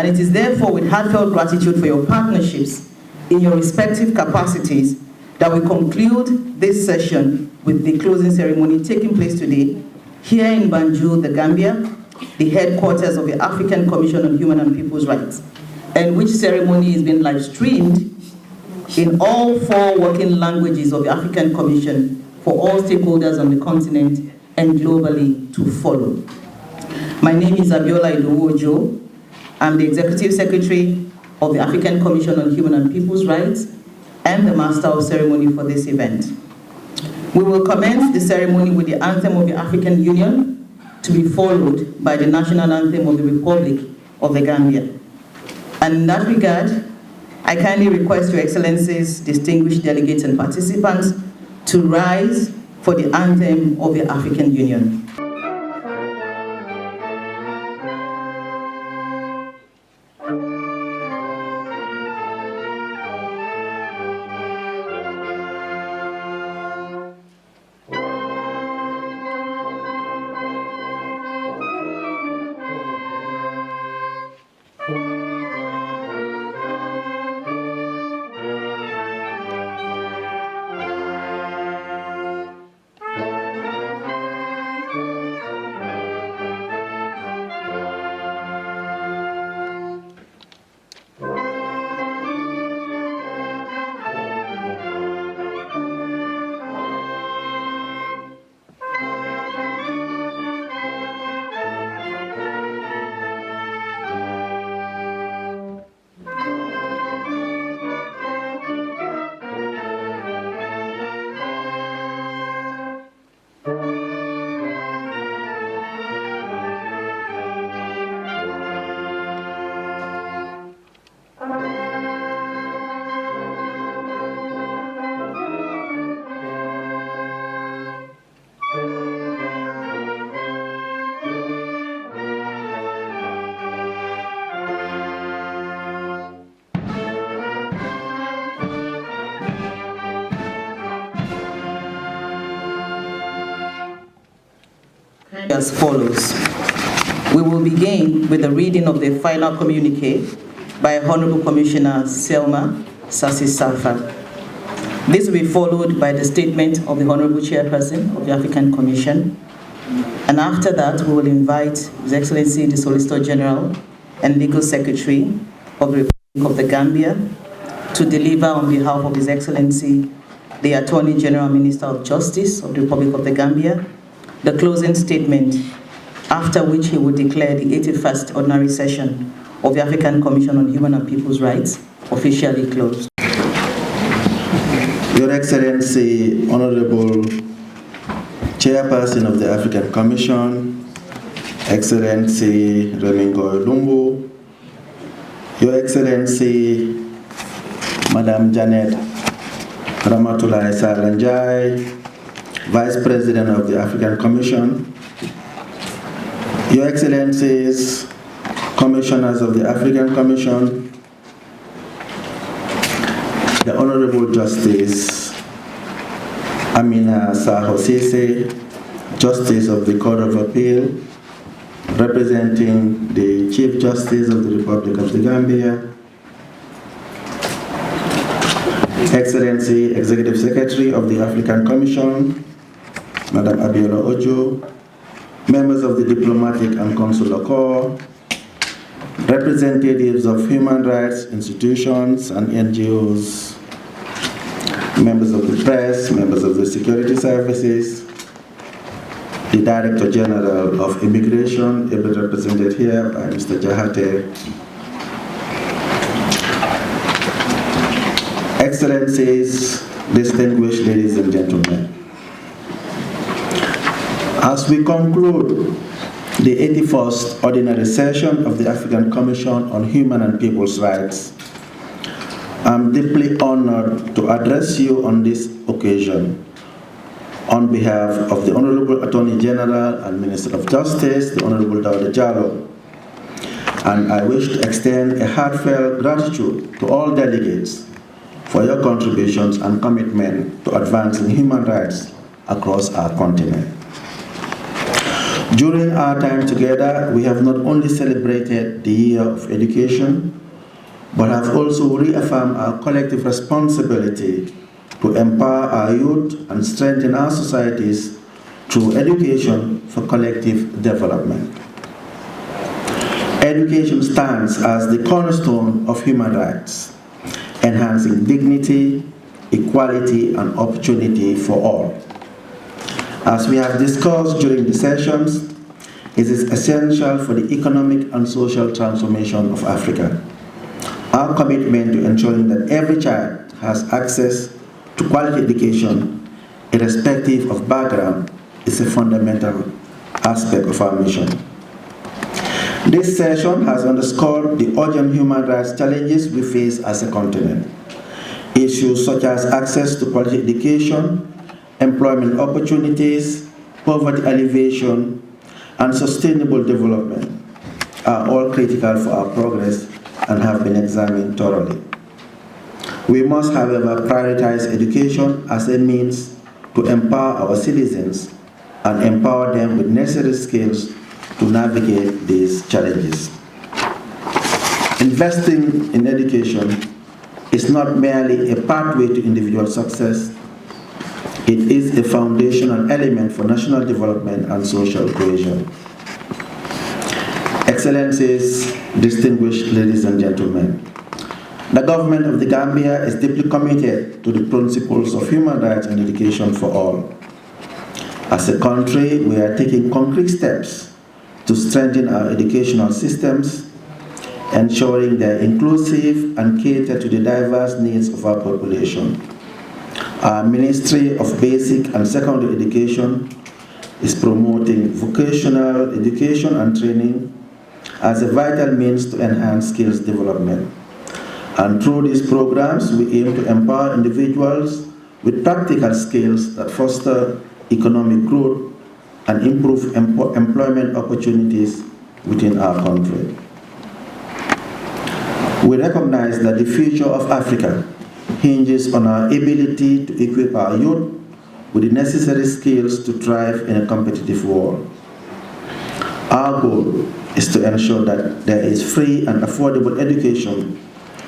And it is therefore with heartfelt gratitude for your partnerships in your respective capacities that we conclude this session with the closing ceremony taking place today here in Banjul, the Gambia, the headquarters of the African Commission on Human and People's Rights, and which ceremony is being live streamed in all 4 working languages of the African Commission for all stakeholders on the continent and globally to follow. My name is Abiola Idowu-Ojo. I'm the Executive Secretary of the African Commission on Human and People's Rights and the Master of Ceremony for this event. We will commence the ceremony with the Anthem of the African Union, to be followed by the National Anthem of the Republic of the Gambia. And in that regard, I kindly request Your Excellencies, distinguished delegates and participants to rise for the Anthem of the African Union. As follows. We will begin with the reading of the final communique by Honorable Commissioner Selma Sassi Salfa. This will be followed by the statement of the Honorable Chairperson of the African Commission. And after that, we will invite His Excellency the Solicitor General and Legal Secretary of the Republic of the Gambia to deliver on behalf of His Excellency the Attorney General Minister of Justice of the Republic of the Gambia the closing statement, after which he will declare the 81st Ordinary Session of the African Commission on Human and People's Rights officially closed. Your Excellency, Honorable Chairperson of the African Commission, Excellency Remingo Lumbu, Your Excellency, Madam Janet Ramatulai Saranjai, Vice President of the African Commission, Your Excellencies, Commissioners of the African Commission, the Honorable Justice Amina Saho Sise, Justice of the Court of Appeal, representing the Chief Justice of the Republic of the Gambia, Excellency Executive Secretary of the African Commission, Madam Abiola Ojo, members of the Diplomatic and Consular Corps, representatives of human rights institutions and NGOs, members of the press, members of the security services, the Director General of Immigration, ably represented here by Mr. Jahate, Excellencies, distinguished ladies and gentlemen. As we conclude the 81st Ordinary Session of the African Commission on Human and People's Rights, I'm deeply honored to address you on this occasion on behalf of the Honorable Attorney General and Minister of Justice, the Honorable Dawda Jallow. And I wish to extend a heartfelt gratitude to all delegates for your contributions and commitment to advancing human rights across our continent. During our time together, we have not only celebrated the Year of Education, but have also reaffirmed our collective responsibility to empower our youth and strengthen our societies through education for collective development. Education stands as the cornerstone of human rights, enhancing dignity, equality, and opportunity for all. As we have discussed during the sessions, it is essential for the economic and social transformation of Africa. Our commitment to ensuring that every child has access to quality education, irrespective of background, is a fundamental aspect of our mission. This session has underscored the urgent human rights challenges we face as a continent. Issues such as access to quality education, employment opportunities, poverty alleviation, and sustainable development are all critical for our progress and have been examined thoroughly. We must, however, prioritize education as a means to empower our citizens and empower them with necessary skills to navigate these challenges. Investing in education is not merely a pathway to individual success, it is a foundational element for national development and social cohesion. Excellencies, distinguished ladies and gentlemen, the government of the Gambia is deeply committed to the principles of human rights and education for all. As a country, we are taking concrete steps to strengthen our educational systems, ensuring they are inclusive and cater to the diverse needs of our population. Our Ministry of Basic and Secondary Education is promoting vocational education and training as a vital means to enhance skills development. And through these programs, we aim to empower individuals with practical skills that foster economic growth and improve employment opportunities within our country. We recognize that the future of Africa hinges on our ability to equip our youth with the necessary skills to thrive in a competitive world. Our goal is to ensure that there is free and affordable education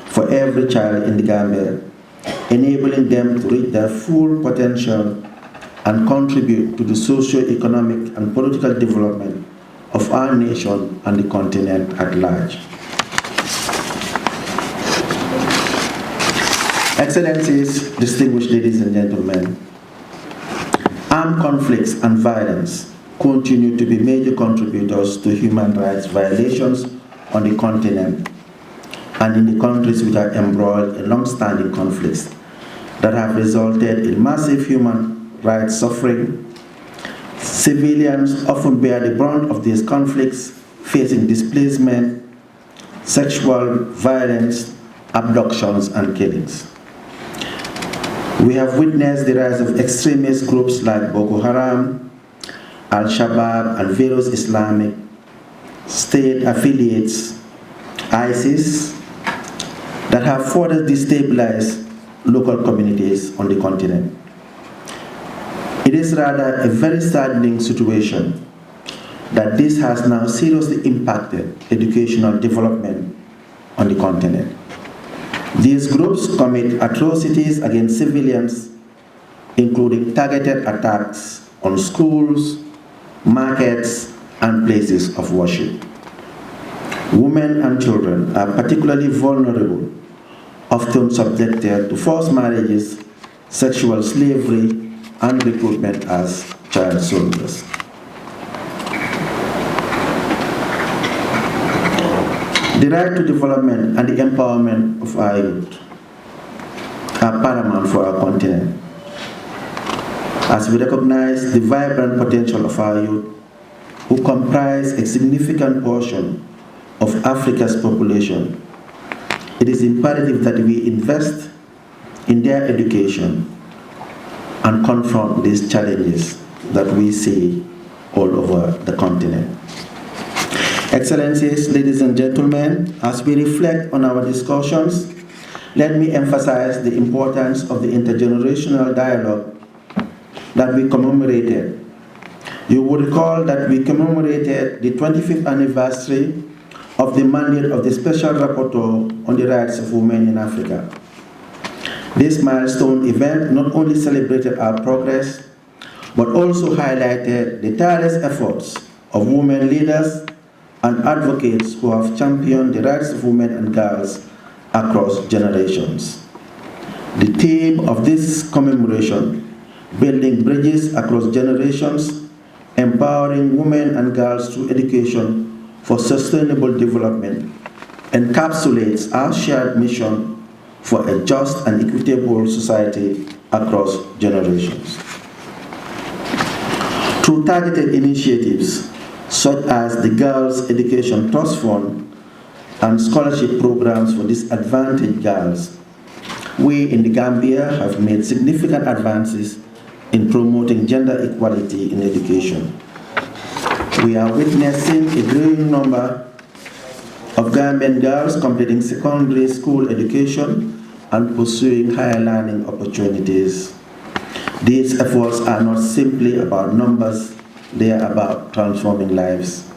for every child in the Gambia, enabling them to reach their full potential and contribute to the socio-economic and political development of our nation and the continent at large. Excellencies, distinguished ladies and gentlemen, armed conflicts and violence continue to be major contributors to human rights violations on the continent and in the countries which are embroiled in long-standing conflicts that have resulted in massive human rights suffering. Civilians often bear the brunt of these conflicts, facing displacement, sexual violence, abductions, and killings. We have witnessed the rise of extremist groups like Boko Haram, Al-Shabaab, and various Islamic State affiliates, ISIS, that have further destabilized local communities on the continent. It is rather a very saddening situation that this has now seriously impacted educational development on the continent. These groups commit atrocities against civilians, including targeted attacks on schools, markets, and places of worship. Women and children are particularly vulnerable, often subjected to forced marriages, sexual slavery, and recruitment as child soldiers. The right to development and the empowerment of our youth are paramount for our continent, as we recognize the vibrant potential of our youth, who comprise a significant portion of Africa's population. It is imperative that we invest in their education and confront these challenges that we see all over the continent. Excellencies, ladies and gentlemen, as we reflect on our discussions, let me emphasize the importance of the intergenerational dialogue that we commemorated You will recall that we commemorated the 25th anniversary of the mandate of the Special Rapporteur on the Rights of Women in Africa. This milestone event not only celebrated our progress, but also highlighted the tireless efforts of women leaders and advocates who have championed the rights of women and girls across generations. The theme of this commemoration, building bridges across generations, empowering women and girls through education for sustainable development, encapsulates our shared mission for a just and equitable society across generations. Through targeted initiatives such as the Girls Education Trust Fund and scholarship programs for disadvantaged girls, we in the Gambia have made significant advances in promoting gender equality in education. We are witnessing a growing number of Gambian girls completing secondary school education and pursuing higher learning opportunities. These efforts are not simply about numbers, they are about transforming lives.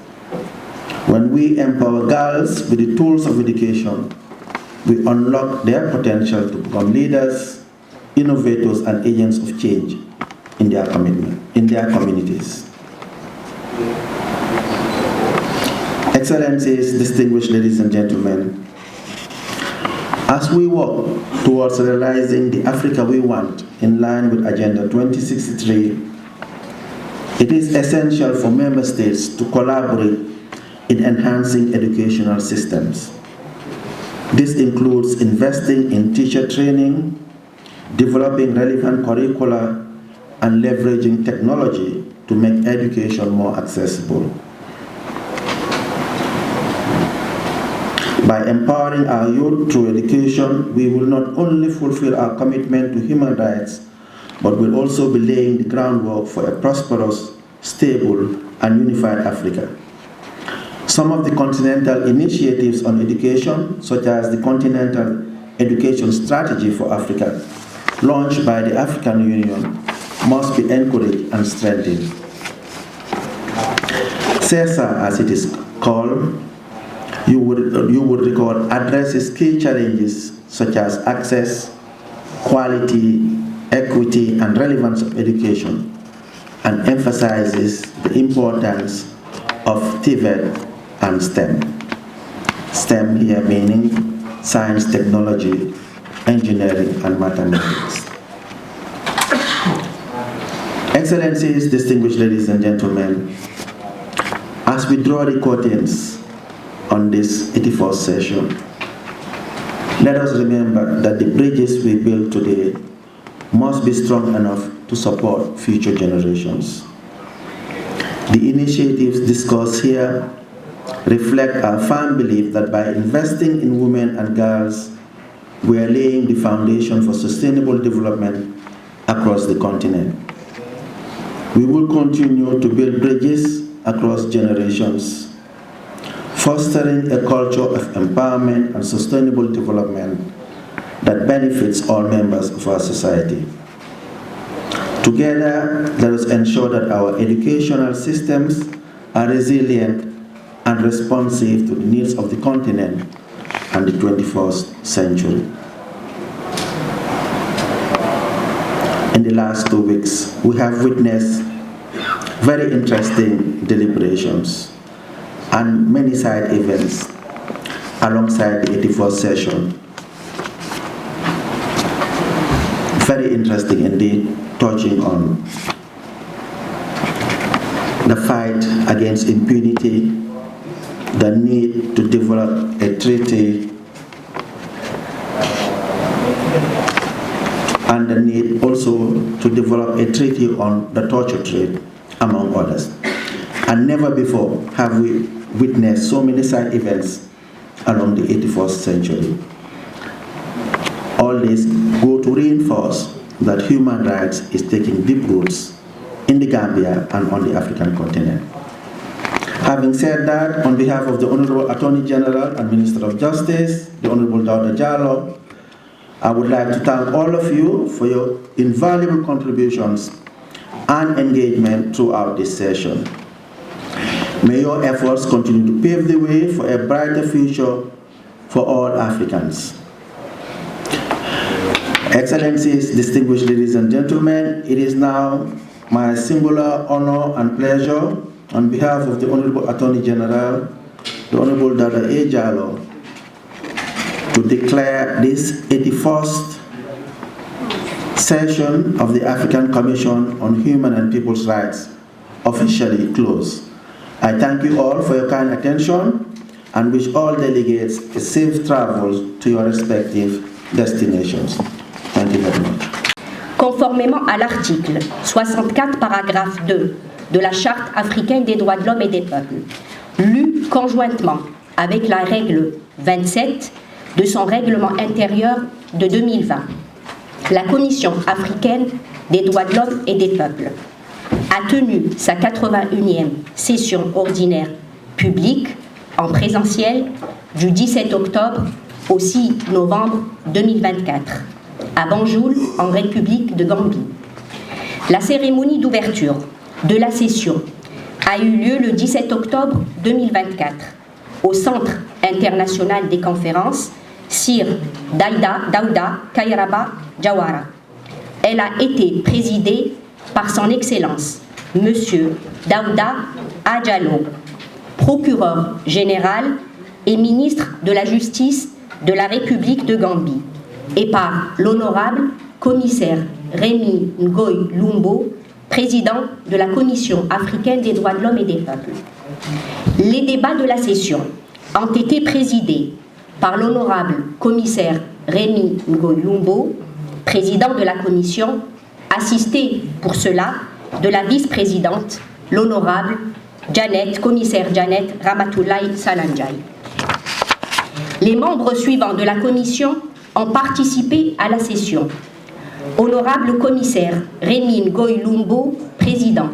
When we empower girls with the tools of education, we unlock their potential to become leaders, innovators, and agents of change in their communities. Excellencies, distinguished ladies and gentlemen, as we work towards realizing the Africa we want in line with Agenda 2063, it is essential for member states to collaborate in enhancing educational systems. This includes investing in teacher training, developing relevant curricula, and leveraging technology to make education more accessible. By empowering our youth through education, we will not only fulfill our commitment to human rights, but will also be laying the groundwork for a prosperous, stable, and unified Africa. Some of the continental initiatives on education, such as the Continental Education Strategy for Africa, launched by the African Union, must be encouraged and strengthened. CESA, as it is called, you would record addresses key challenges such as access, quality, equity, and relevance of education, and emphasizes the importance of TVET and STEM. STEM here meaning science, technology, engineering, and mathematics. Excellencies, distinguished ladies and gentlemen, as we draw the curtains on this 84th session, let us remember that the bridges we build today must be strong enough to support future generations. The initiatives discussed here reflect our firm belief that by investing in women and girls, we are laying the foundation for sustainable development across the continent. We will continue to build bridges across generations, fostering a culture of empowerment and sustainable development that benefits all members of our society. Together, let us ensure that our educational systems are resilient and responsive to the needs of the continent and the 21st century. In the last 2 weeks, we have witnessed very interesting deliberations and many side events alongside the 84th session. Very interesting indeed, touching on the fight against impunity, the need to develop a treaty, and the need also to develop a treaty on the torture trade, among others. And never before have we witnessed so many side events along the 81st century. All this go to reinforce that human rights is taking deep roots in the Gambia and on the African continent. Having said that, on behalf of the Honorable Attorney General and Minister of Justice, the Honorable Dawda Jallow, I would like to thank all of you for your invaluable contributions and engagement throughout this session. May your efforts continue to pave the way for a brighter future for all Africans. Excellencies, distinguished ladies and gentlemen, it is now my singular honor and pleasure on behalf of the Honorable Attorney General, the Honorable Dada A. Jallow, to declare this 81st session of the African Commission on Human and People's Rights officially closed. I thank you all for your kind attention and wish all delegates a safe travel to your respective destinations. Thank you very much. Conformément à l'article 64, paragraphe 2 de la Charte africaine des droits de l'homme et des peuples, lu conjointement avec la règle 27 de son règlement intérieur de 2020, la Commission africaine des droits de l'homme et des peuples a tenu sa 81e session ordinaire publique en présentiel du 17 octobre au 6 novembre 2024 à Banjul, en République de Gambie. La cérémonie d'ouverture de la session a eu lieu le 17 octobre 2024 au Centre international des conférences Sir Daouda Kairaba Jawara. Elle a été présidée par son Excellence Monsieur Daouda A. Jallow, procureur général et ministre de la Justice de la République de Gambie, et par l'honorable commissaire Rémy Ngoy Lumbo, président de la Commission africaine des droits de l'homme et des peuples. Les débats de la session ont été présidés par l'honorable commissaire Rémy Ngoy Lumbo, président de la Commission, assisté pour cela de la vice-présidente, l'honorable commissaire Janet Ramatoulaye Salanjay. Les membres suivants de la Commission ont participé à la session. Honorable commissaire Rémy Ngoy Lumbo, président.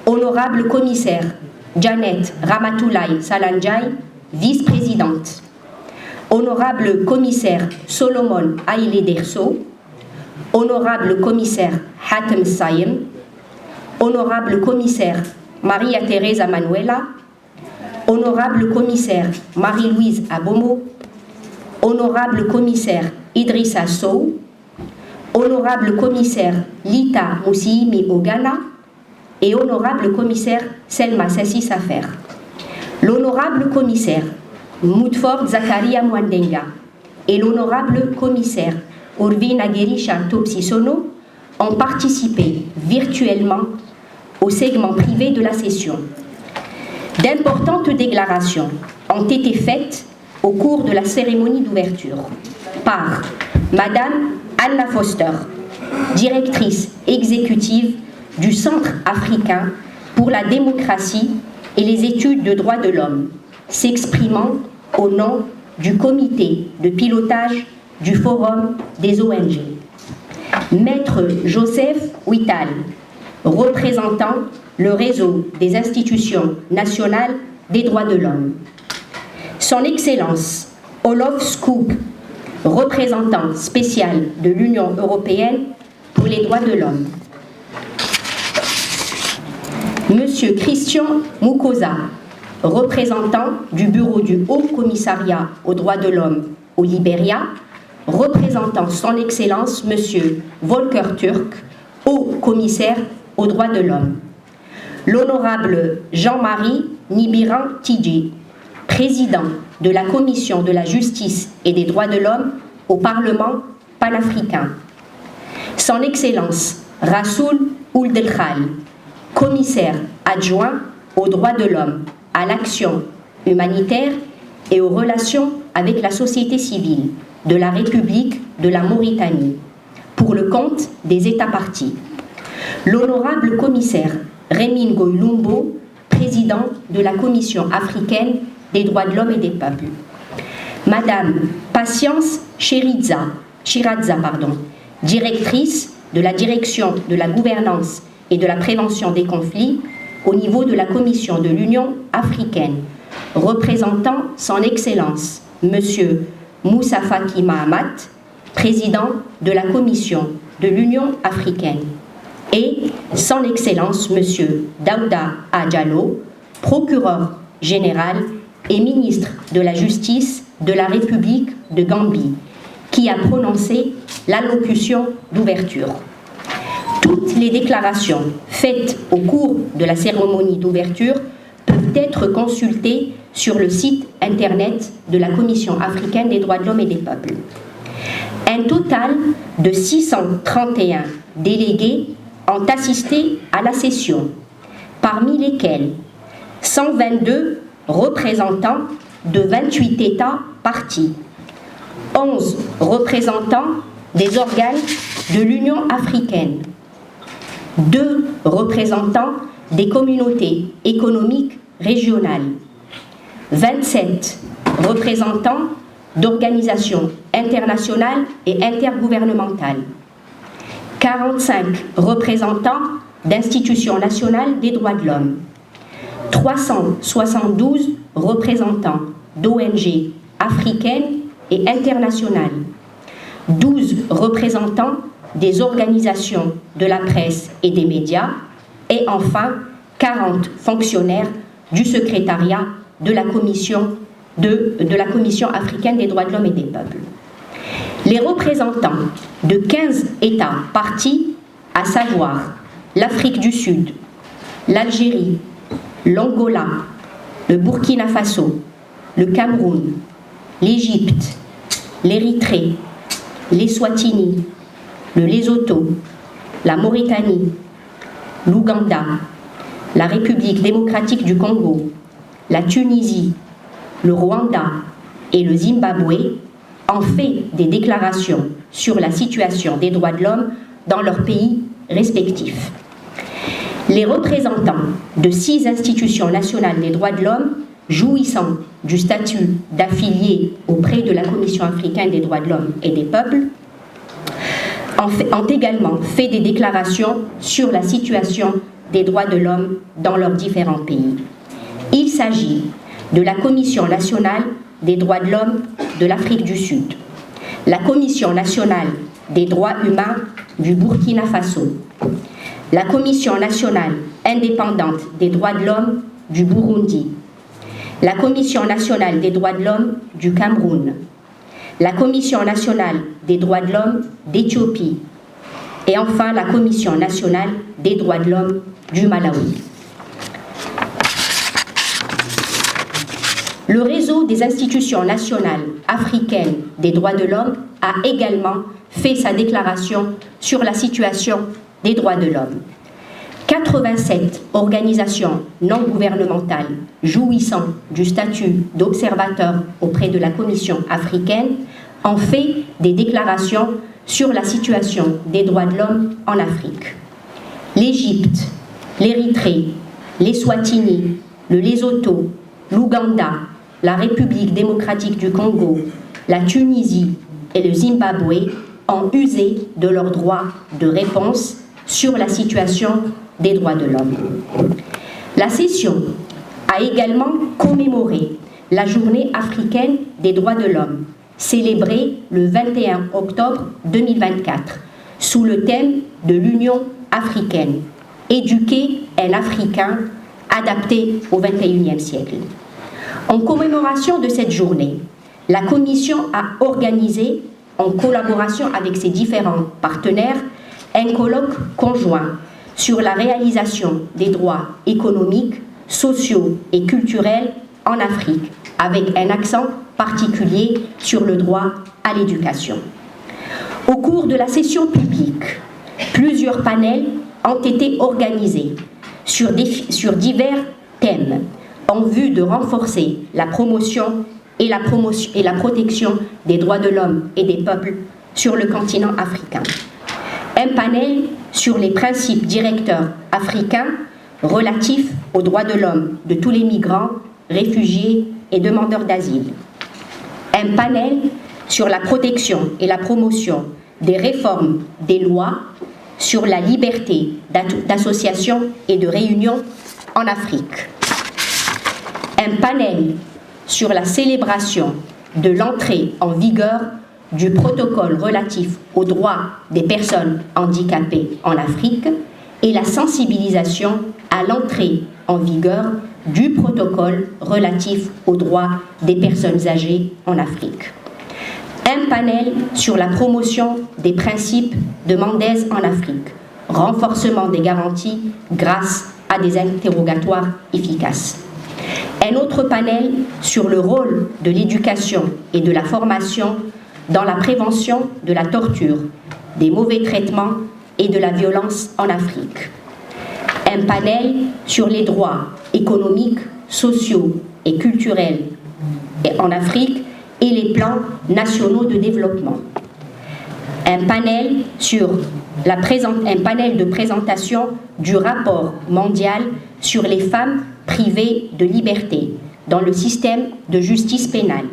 Honorable commissaire Janet Ramatoulaye Salanjay, vice-présidente. Honorable commissaire Solomon Haile Derso. Honorable commissaire Hatem Sayem. Honorable commissaire Maria Teresa Manuela. Honorable commissaire Marie-Louise Abomo. Honorable commissaire Idrissa Sow, honorable commissaire Lita Moussiimi Ogana et honorable commissaire Selma Sessi Safer. L'honorable commissaire Moutford Zakaria Mwandenga et l'honorable commissaire Orvina Gerisha Topsisono ont participé virtuellement au segment privé de la session. D'importantes déclarations ont été faites au cours de la cérémonie d'ouverture par Madame Anna Foster, directrice exécutive du Centre africain pour la démocratie et les études de droits de l'homme, s'exprimant au nom du comité de pilotage du Forum des ONG. Maître Joseph Whittal, représentant le réseau des institutions nationales des droits de l'homme. Son Excellence Olof Skoog, représentant spécial de l'Union européenne pour les droits de l'homme. Monsieur Christian Mukosa, représentant du Bureau du Haut Commissariat aux droits de l'homme au Libéria, représentant son Excellence Monsieur Volker Turk, Haut Commissaire aux droits de l'homme. L'honorable Jean-Marie Nibiran Tidji, président de la Commission de la Justice et des droits de l'homme au Parlement panafricain. Son Excellence Rassoul Ould-El-Khal, commissaire adjoint aux droits de l'homme, à l'action humanitaire et aux relations avec la société civile de la République de la Mauritanie, pour le compte des États parties. L'honorable commissaire Rémy Ngoy Lumbo, président de la Commission africaine des droits de l'homme et des peuples. Madame Patience Chiradza, directrice de la direction de la gouvernance et de la prévention des conflits au niveau de la Commission de l'Union africaine, représentant son Excellence Monsieur Moussa Faki Mahamat, président de la Commission de l'Union africaine. et son Excellence M. Daouda Diallo, procureur général et ministre de la Justice de la République de Gambie, qui a prononcé l'allocution d'ouverture. Toutes les déclarations faites au cours de la cérémonie d'ouverture peuvent être consultées sur le site internet de la Commission africaine des droits de l'homme et des peuples. Un total de 631 délégués ont assisté à la session, parmi lesquels 122 représentants de 28 États parties, 11 représentants des organes de l'Union africaine, 2 représentants des communautés économiques régionales, 27 représentants d'organisations internationales et intergouvernementales, 45 représentants d'institutions nationales des droits de l'homme, 372 représentants d'ONG africaines et internationales, 12 représentants des organisations de la presse et des médias, et enfin 40 fonctionnaires du secrétariat de la Commission africaine des droits de l'homme et des peuples. Les représentants de 15 États partis, à savoir l'Afrique du Sud, l'Algérie, l'Angola, le Burkina Faso, le Cameroun, l'Égypte, l'Érythrée, l'Eswatini, le Lesotho, la Mauritanie, l'Ouganda, la République démocratique du Congo, la Tunisie, le Rwanda et le Zimbabwe ont fait des déclarations sur la situation des droits de l'homme dans leurs pays respectifs. Les représentants de 6 institutions nationales des droits de l'homme jouissant du statut d'affiliés auprès de la Commission africaine des droits de l'homme et des peuples ont également fait des déclarations sur la situation des droits de l'homme dans leurs différents pays. Il s'agit de la Commission nationale des droits de l'homme de l'Afrique du Sud, la Commission nationale des droits humains du Burkina Faso, la Commission nationale indépendante des droits de l'homme du Burundi, la Commission nationale des droits de l'homme du Cameroun, la Commission nationale des droits de l'homme d'Éthiopie et enfin la Commission nationale des droits de l'homme du Malawi. Le réseau des institutions nationales africaines des droits de l'homme a également fait sa déclaration sur la situation des droits de l'homme. 87 organisations non gouvernementales jouissant du statut d'observateur auprès de la Commission africaine ont fait des déclarations sur la situation des droits de l'homme en Afrique. L'Égypte, l'Érythrée, l'Eswatini, le Lesotho, l'Ouganda, la République démocratique du Congo, la Tunisie et le Zimbabwe ont usé de leur droit de réponse sur la situation des droits de l'homme. La session a également commémoré la Journée africaine des droits de l'homme, célébrée le 21 octobre 2024, sous le thème de l'Union africaine, éduquer un Africain adapté au XXIe siècle. En commémoration de cette journée, la Commission a organisé, en collaboration avec ses différents partenaires, un colloque conjoint sur la réalisation des droits économiques, sociaux et culturels en Afrique, avec un accent particulier sur le droit à l'éducation. Au cours de la session publique, plusieurs panels ont été organisés sur divers thèmes en vue de renforcer la promotion et la protection des droits de l'homme et des peuples sur le continent africain. Un panel sur les principes directeurs africains relatifs aux droits de l'homme de tous les migrants, réfugiés et demandeurs d'asile. Un panel sur la protection et la promotion des réformes des lois sur la liberté d'association et de réunion en Afrique. Un panel sur la célébration de l'entrée en vigueur du protocole relatif aux droits des personnes handicapées en Afrique et la sensibilisation à l'entrée en vigueur du protocole relatif aux droits des personnes âgées en Afrique. Un panel sur la promotion des principes de Mendès en Afrique, renforcement des garanties grâce à des interrogatoires efficaces. Un autre panel sur le rôle de l'éducation et de la formation dans la prévention de la torture, des mauvais traitements et de la violence en Afrique. Un panel sur les droits économiques, sociaux et culturels en Afrique et les plans nationaux de développement. Un panel de présentation du rapport mondial sur les femmes privées de liberté dans le système de justice pénale.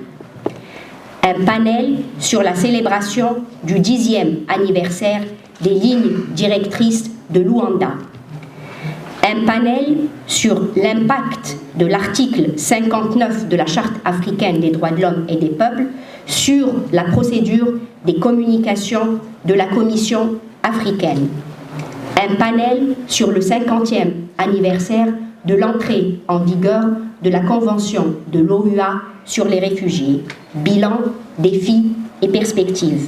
Un panel sur la célébration du 10e anniversaire des lignes directrices de Luanda. Un panel sur l'impact de l'article 59 de la Charte africaine des droits de l'homme et des peuples sur la procédure des communications de la Commission africaine. Un panel sur le 50e anniversaire de l'entrée en vigueur de la Convention de l'OUA sur les réfugiés. Bilan, défis et perspectives.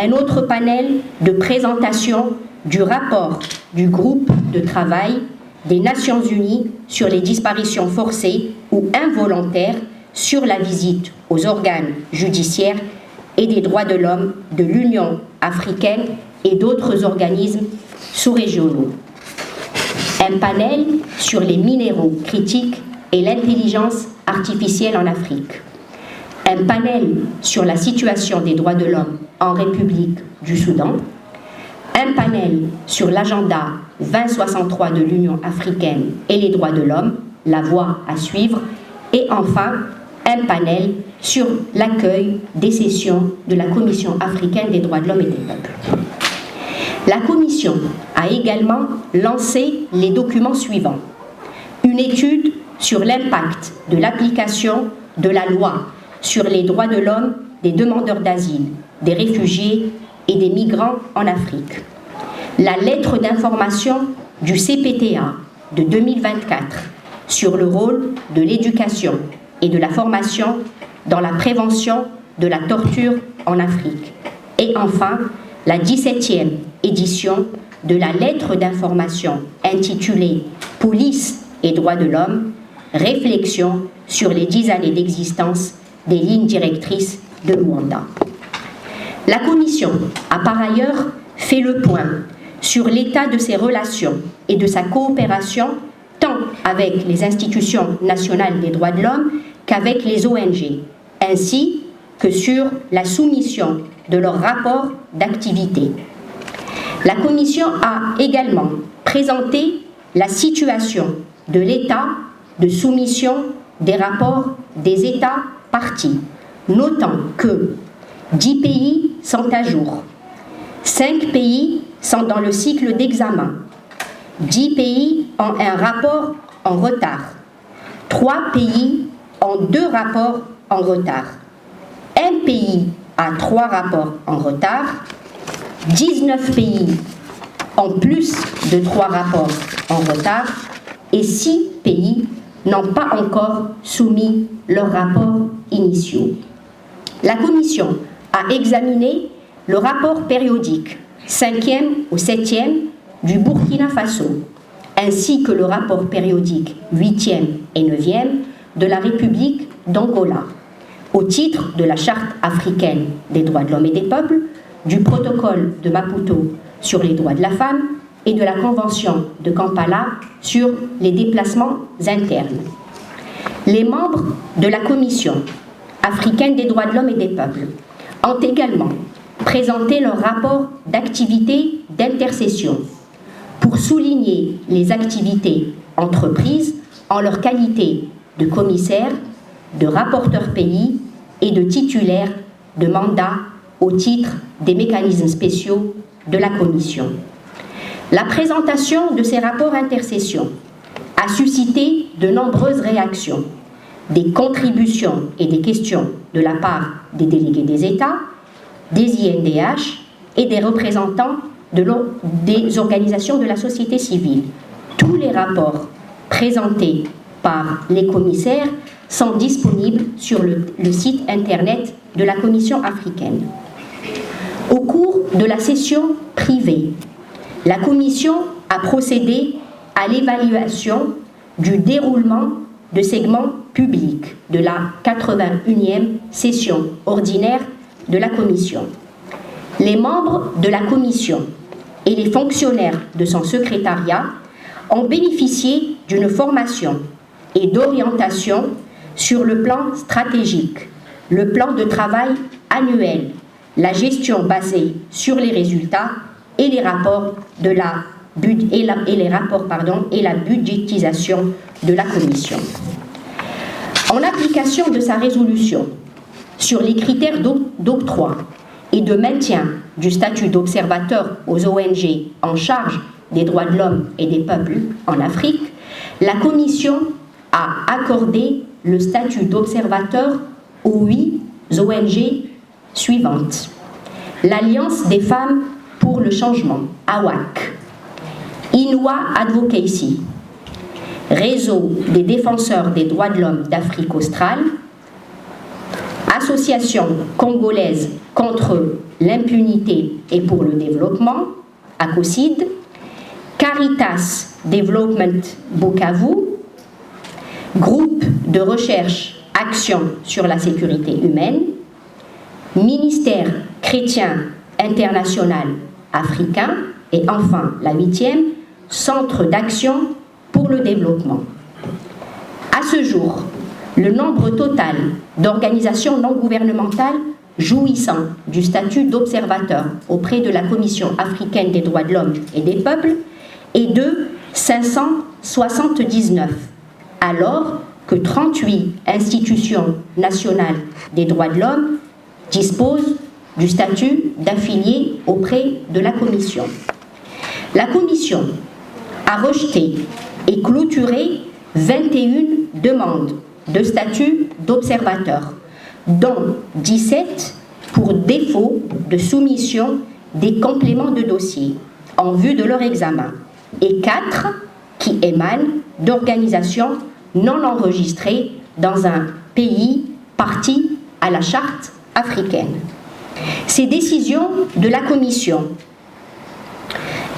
Un autre panel de présentation du rapport du groupe de travail des Nations Unies sur les disparitions forcées ou involontaires sur la visite aux organes judiciaires et des droits de l'homme de l'Union africaine et d'autres organismes sous-régionaux. Un panel sur les minéraux critiques et l'intelligence artificielle en Afrique. Un panel sur la situation des droits de l'homme en République du Soudan. Un panel sur l'agenda 2063 de l'Union africaine et les droits de l'homme, la voie à suivre. Et enfin, un panel sur l'accueil des sessions de la Commission africaine des droits de l'homme et des peuples. La Commission a également lancé les documents suivants. Une étude sur l'impact de l'application de la loi sur les droits de l'homme des demandeurs d'asile, des réfugiés et des migrants en Afrique. La lettre d'information du CPTA de 2024 sur le rôle de l'éducation et de la formation dans la prévention de la torture en Afrique. Et enfin, la 17e édition de la lettre d'information intitulée « Police et droits de l'homme, réflexion sur les 10 années d'existence des lignes directrices de Luanda ». La Commission a par ailleurs fait le point sur l'état de ses relations et de sa coopération tant avec les institutions nationales des droits de l'homme qu'avec les ONG, ainsi que sur la soumission de leurs rapports d'activité. La Commission a également présenté la situation de l'état de soumission des rapports des États parties, notant que 10 pays sont à jour, 5 pays sont dans le cycle d'examen, 10 pays ont un rapport en retard, 3 pays ont 2 rapports en retard, 1 pays a 3 rapports en retard, 19 pays ont plus de 3 rapports en retard et 6 pays n'ont pas encore soumis leurs rapports initiaux. La Commission a examiné le rapport périodique 5e au 7e du Burkina Faso, ainsi que le rapport périodique 8e et 9e de la République d'Angola, au titre de la Charte africaine des droits de l'homme et des peuples, du protocole de Maputo sur les droits de la femme et de la Convention de Kampala sur les déplacements internes. Les membres de la Commission africaine des droits de l'homme et des peuples ont également présenté leur rapport d'activité d'intercession pour souligner les activités entreprises en leur qualité de commissaire, de rapporteur pays et de titulaire de mandat au titre des mécanismes spéciaux de la Commission. La présentation de ces rapports intercession a suscité de nombreuses réactions, des contributions et des questions de la part des délégués des États, des INDH et des représentants des organisations de la société civile. Tous les rapports présentés par les commissaires sont disponibles sur le site internet de la Commission africaine. Au cours de la session privée, la Commission a procédé à l'évaluation du déroulement de segments publics de la 81e session ordinaire de la Commission. Les membres de la Commission et les fonctionnaires de son secrétariat ont bénéficié d'une formation et d'orientation sur le plan stratégique, le plan de travail annuel, la gestion basée sur les résultats et les rapports et la budgétisation de la Commission. En application de sa résolution sur les critères d'octroi et de maintien du statut d'observateur aux ONG en charge des droits de l'homme et des peuples en Afrique, la Commission a accordé le statut d'observateur aux 8 ONG suivantes. L'Alliance des femmes pour le changement, AWAC, Inwa Advocacy, Réseau des défenseurs des droits de l'homme d'Afrique australe, Association congolaise contre l'impunité et pour le développement, ACOCID, Caritas Development Bukavu, Groupe de recherche Action sur la sécurité humaine, Ministère chrétien international africain et enfin la 8e, Centre d'action pour le développement. À ce jour, le nombre total d'organisations non gouvernementales jouissant du statut d'observateur auprès de la Commission africaine des droits de l'homme et des peuples est de 579, alors que 38 institutions nationales des droits de l'homme disposent du statut d'affilié auprès de la Commission. La Commission a rejeté et clôturé 21 demandes de statut d'observateur, dont 17 pour défaut de soumission des compléments de dossier en vue de leur examen et 4 qui émanent d'organisations non enregistrées dans un pays parti à la charte africaine. Ces décisions de la Commission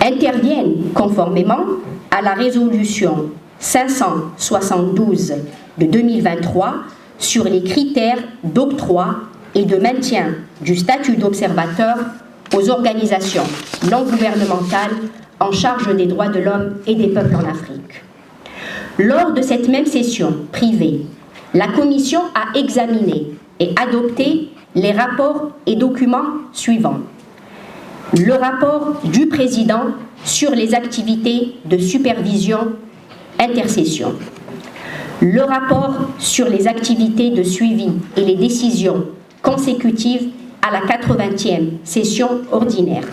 interviennent conformément à la résolution 572 de 2023 sur les critères d'octroi et de maintien du statut d'observateur aux organisations non gouvernementales en charge des droits de l'homme et des peuples en Afrique. Lors de cette même session privée, la Commission a examiné et adopté les rapports et documents suivants. Le rapport du président sur les activités de supervision intercession. Le rapport sur les activités de suivi et les décisions consécutives à la 80e session ordinaire.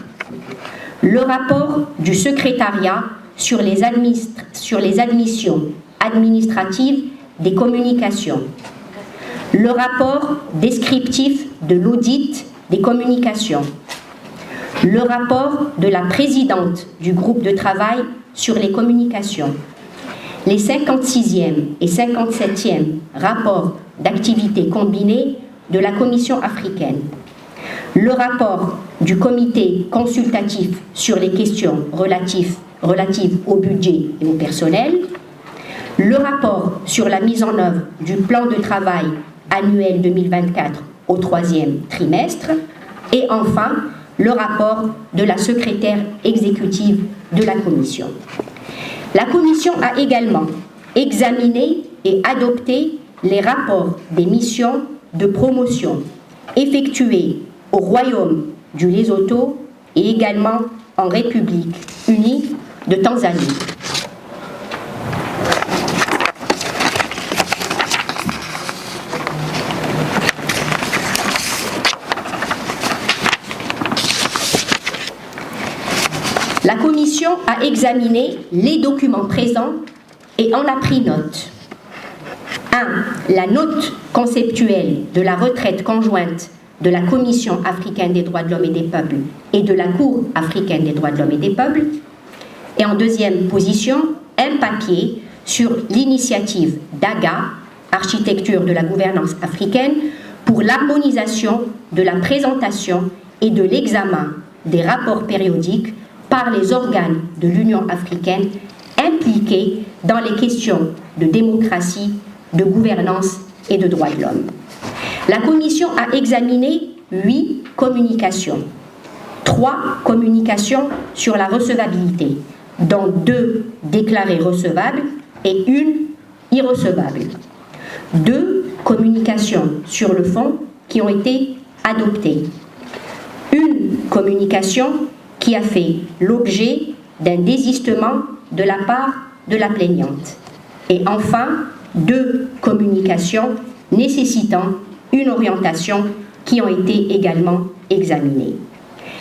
Le rapport du secrétariat sur les admissions administratives des communications. Le rapport descriptif de l'audit des communications. Le rapport de la présidente du groupe de travail sur les communications. Les 56e et 57e rapports d'activité combinés de la Commission africaine. Le rapport du comité consultatif sur les questions relatives au budget et au personnel. Le rapport sur la mise en œuvre du plan de travail annuel 2024 au 3e trimestre. Et enfin, le rapport de la secrétaire exécutive de la Commission. La Commission a également examiné et adopté les rapports des missions de promotion effectuées au Royaume du Lesotho et également en République unie de Tanzanie. La Commission a examiné les documents présents et en a pris note. 1. La note conceptuelle de la retraite conjointe de la Commission africaine des droits de l'homme et des peuples et de la Cour africaine des droits de l'homme et des peuples. Et en deuxième position, un papier sur l'initiative d'AGA, Architecture de la gouvernance africaine, pour l'harmonisation de la présentation et de l'examen des rapports périodiques par les organes de l'Union africaine impliqués dans les questions de démocratie, de gouvernance et de droits de l'homme. La Commission a examiné 8 communications, 3 communications sur la recevabilité, dont 2 déclarées recevables et 1 irrecevable. 2 communications sur le fond qui ont été adoptées. Une communication qui a fait l'objet d'un désistement de la part de la plaignante. Et enfin, 2 communications nécessitant une orientation qui ont été également examinées.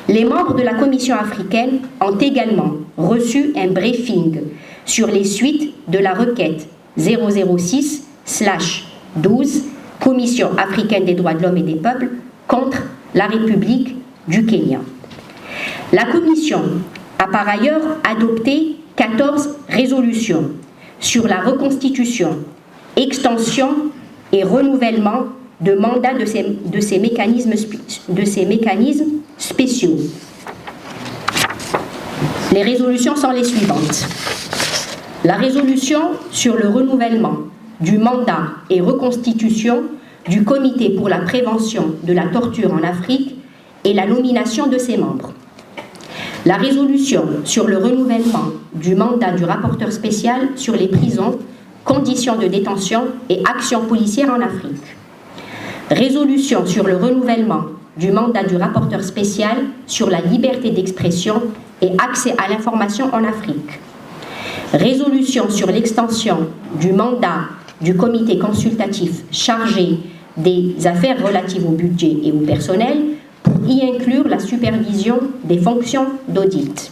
Les membres de la Commission africaine ont également reçu un briefing sur les suites de la requête 006/12 Commission africaine des droits de l'homme et des peuples contre la République du Kenya. La Commission a par ailleurs adopté 14 résolutions sur la reconstitution, extension et renouvellement de mandats de ces mécanismes spéciaux. Les résolutions sont les suivantes. La résolution sur le renouvellement du mandat et reconstitution du Comité pour la prévention de la torture en Afrique et la nomination de ses membres. La résolution sur le renouvellement du mandat du rapporteur spécial sur les prisons, conditions de détention et actions policières en Afrique. Résolution sur le renouvellement du mandat du rapporteur spécial sur la liberté d'expression et accès à l'information en Afrique. Résolution sur l'extension du mandat du comité consultatif chargé des affaires relatives au budget et au personnel pour y inclure la supervision des fonctions d'audit.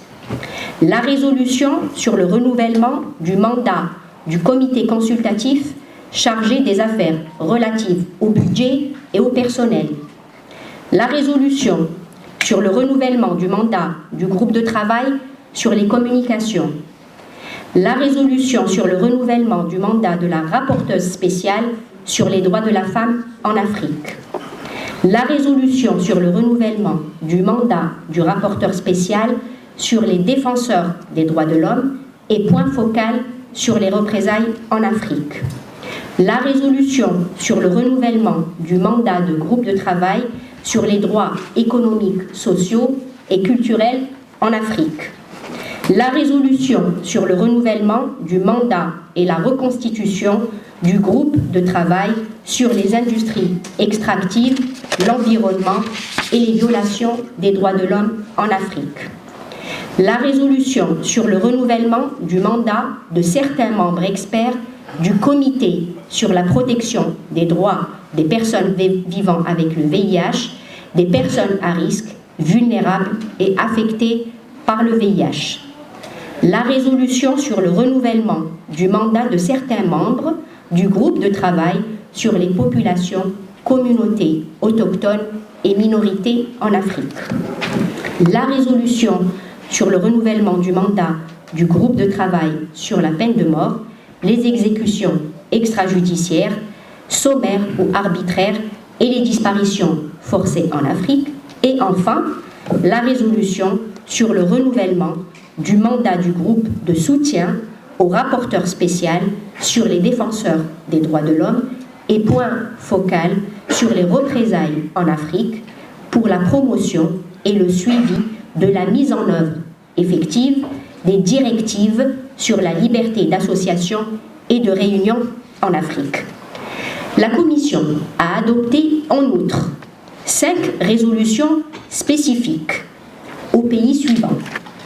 La résolution sur le renouvellement du mandat du comité consultatif chargé des affaires relatives au budget et au personnel. La résolution sur le renouvellement du mandat du groupe de travail sur les communications. La résolution sur le renouvellement du mandat de la rapporteuse spéciale sur les droits de la femme en Afrique. La résolution sur le renouvellement du mandat du rapporteur spécial sur les défenseurs des droits de l'homme et point focal sur les représailles en Afrique. La résolution sur le renouvellement du mandat de groupe de travail sur les droits économiques, sociaux et culturels en Afrique. La résolution sur le renouvellement du mandat et la reconstitution du groupe de travail sur les industries extractives, l'environnement et les violations des droits de l'homme en Afrique. La résolution sur le renouvellement du mandat de certains membres experts du Comité sur la protection des droits des personnes vivant avec le VIH, des personnes à risque, vulnérables et affectées par le VIH. La résolution sur le renouvellement du mandat de certains membres du groupe de travail sur les populations, communautés autochtones et minorités en Afrique. La résolution sur le renouvellement du mandat du groupe de travail sur la peine de mort, les exécutions extrajudiciaires, sommaires ou arbitraires et les disparitions forcées en Afrique. Et enfin, la résolution sur le renouvellement du mandat du groupe de soutien au rapporteur spécial sur les défenseurs des droits de l'homme et point focal sur les représailles en Afrique pour la promotion et le suivi de la mise en œuvre effective des directives sur la liberté d'association et de réunion en Afrique. La Commission a adopté en outre 5 résolutions spécifiques aux pays suivants.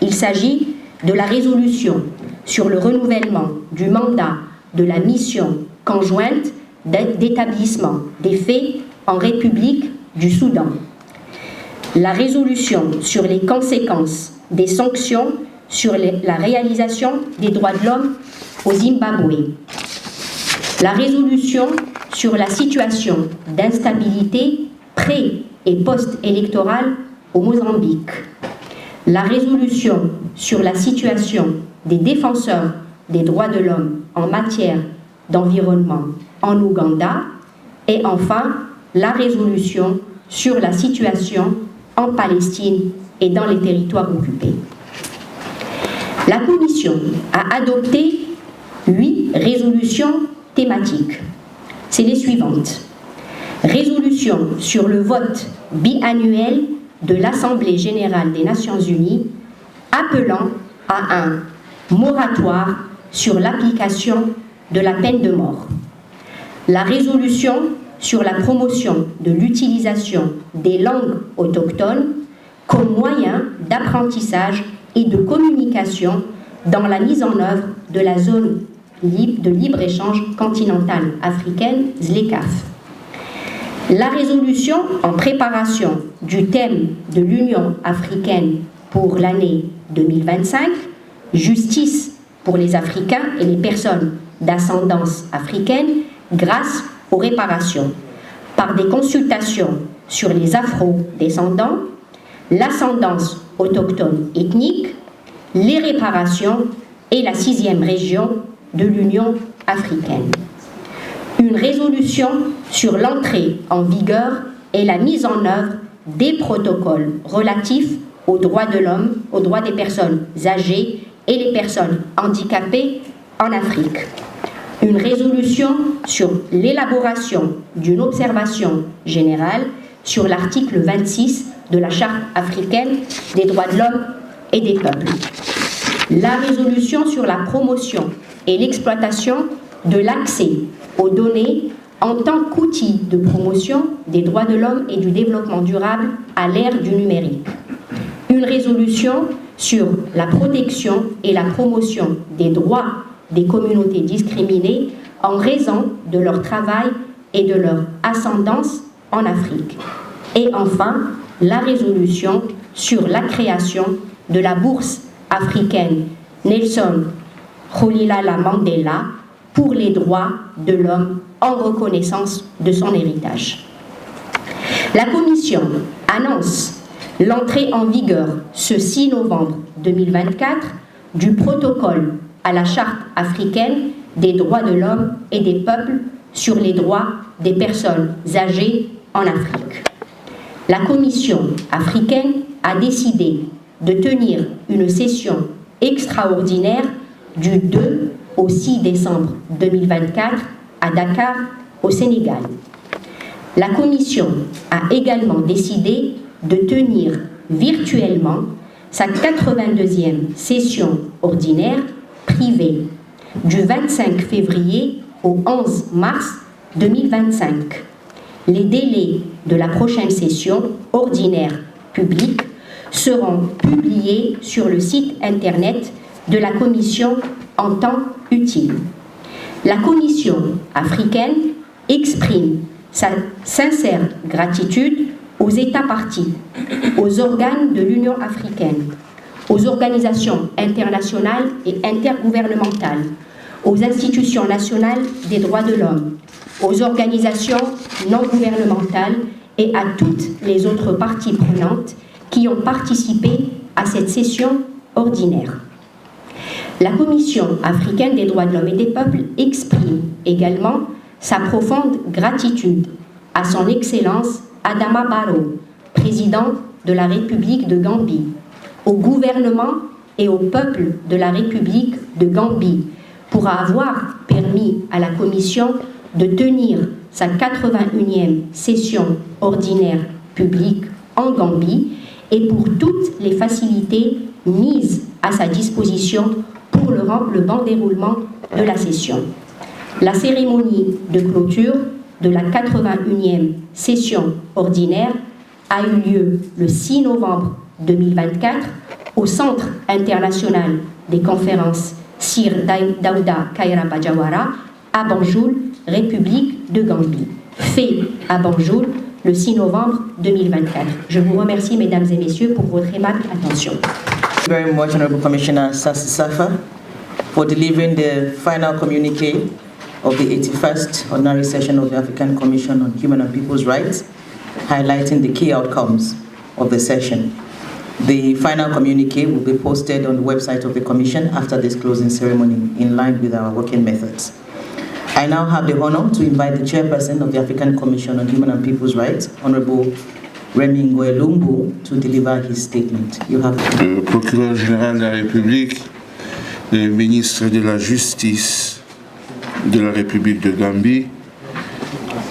Il s'agit de la résolution sur le renouvellement du mandat de la mission conjointe d'établissement des faits en République du Soudan, la résolution sur les conséquences des sanctions sur la réalisation des droits de l'homme au Zimbabwe, la résolution sur la situation d'instabilité près et post-électorale au Mozambique, la résolution sur la situation des défenseurs des droits de l'homme en matière d'environnement en Ouganda et enfin la résolution sur la situation en Palestine et dans les territoires occupés. La Commission a adopté 8 résolutions thématiques. C'est les suivantes. Résolution sur le vote biannuel de l'Assemblée générale des Nations unies appelant à un moratoire sur l'application de la peine de mort. La résolution sur la promotion de l'utilisation des langues autochtones comme moyen d'apprentissage et de communication dans la mise en œuvre de la zone de libre-échange continentale africaine, ZLECAf. La résolution en préparation du thème de l'Union africaine pour l'année 2025, justice pour les Africains et les personnes d'ascendance africaine grâce aux réparations, par des consultations sur les afro-descendants, l'ascendance autochtone ethnique, les réparations et la 6e région de l'Union africaine. Une résolution sur l'entrée en vigueur et la mise en œuvre des protocoles relatifs aux droits de l'homme, aux droits des personnes âgées et les personnes handicapées en Afrique. Une résolution sur l'élaboration d'une observation générale sur l'article 26 de la Charte africaine des droits de l'homme et des peuples. La résolution sur la promotion et l'exploitation de l'accès aux données en tant qu'outil de promotion des droits de l'homme et du développement durable à l'ère du numérique. Une résolution sur la protection et la promotion des droits des communautés discriminées en raison de leur travail et de leur ascendance en Afrique. Et enfin, la résolution sur la création de la bourse africaine Nelson Rolihlahla Mandela pour les droits de l'homme en reconnaissance de son héritage. La Commission annonce l'entrée en vigueur ce 6 novembre 2024 du protocole à la Charte africaine des droits de l'homme et des peuples sur les droits des personnes âgées en Afrique. La Commission africaine a décidé de tenir une session extraordinaire du 2 au 6 décembre 2024 à Dakar, au Sénégal. La Commission a également décidé de tenir virtuellement sa 82e session ordinaire privée du 25 février au 11 mars 2025. Les délais de la prochaine session ordinaire publique seront publiés sur le site internet de la Commission en temps utile. La Commission africaine exprime sa sincère gratitude aux États parties, aux organes de l'Union africaine, aux organisations internationales et intergouvernementales, aux institutions nationales des droits de l'homme, aux organisations non gouvernementales et à toutes les autres parties prenantes qui ont participé à cette session ordinaire. La Commission africaine des droits de l'homme et des peuples exprime également sa profonde gratitude à son Excellence Adama Barrow, président de la République de Gambie, au gouvernement et au peuple de la République de Gambie pour avoir permis à la Commission de tenir sa 81e session ordinaire publique en Gambie et pour toutes les facilités mises à sa disposition pour le bon déroulement de la session. La cérémonie de clôture de la 81e session ordinaire a eu lieu le 6 novembre 2024 au Centre international des conférences Sir Daouda Kairaba Jawara à Banjul, République de Gambie. Fait à Banjul le 6 novembre 2024. Je vous remercie, mesdames et messieurs, pour votre aimable attention. Thank you very much, Honorable Commissioner Sassy Safa, for delivering the final communique of the 81st Ordinary Session of the African Commission on Human and People's Rights. highlighting the key outcomes of the session. The final communique will be posted on the website of the Commission after this closing ceremony in line with our working methods. I now have the honor to invite the chairperson of the African Commission on Human and People's Rights, Honorable Remi Ngoy-Lumbu, to deliver his statement. You have le procureur général de la République, le ministre de la Justice de la République de Gambie,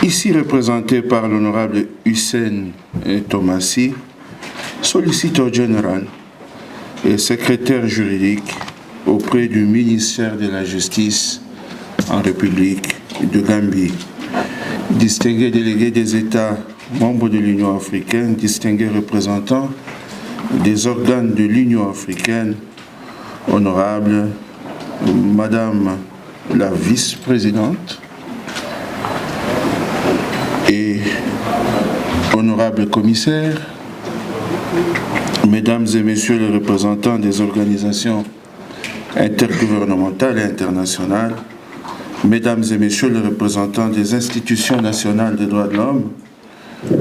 ici représenté par l'honorable Hussein Thomassi, solliciteur général et secrétaire juridique auprès du ministère de la Justice en République de Gambie, distingués délégués des États membres de l'Union africaine, distingués représentants des organes de l'Union africaine, honorable Madame la vice-présidente et honorable commissaire, Mesdames et Messieurs les représentants des organisations intergouvernementales et internationales, Mesdames et Messieurs les représentants des institutions nationales des droits de l'homme,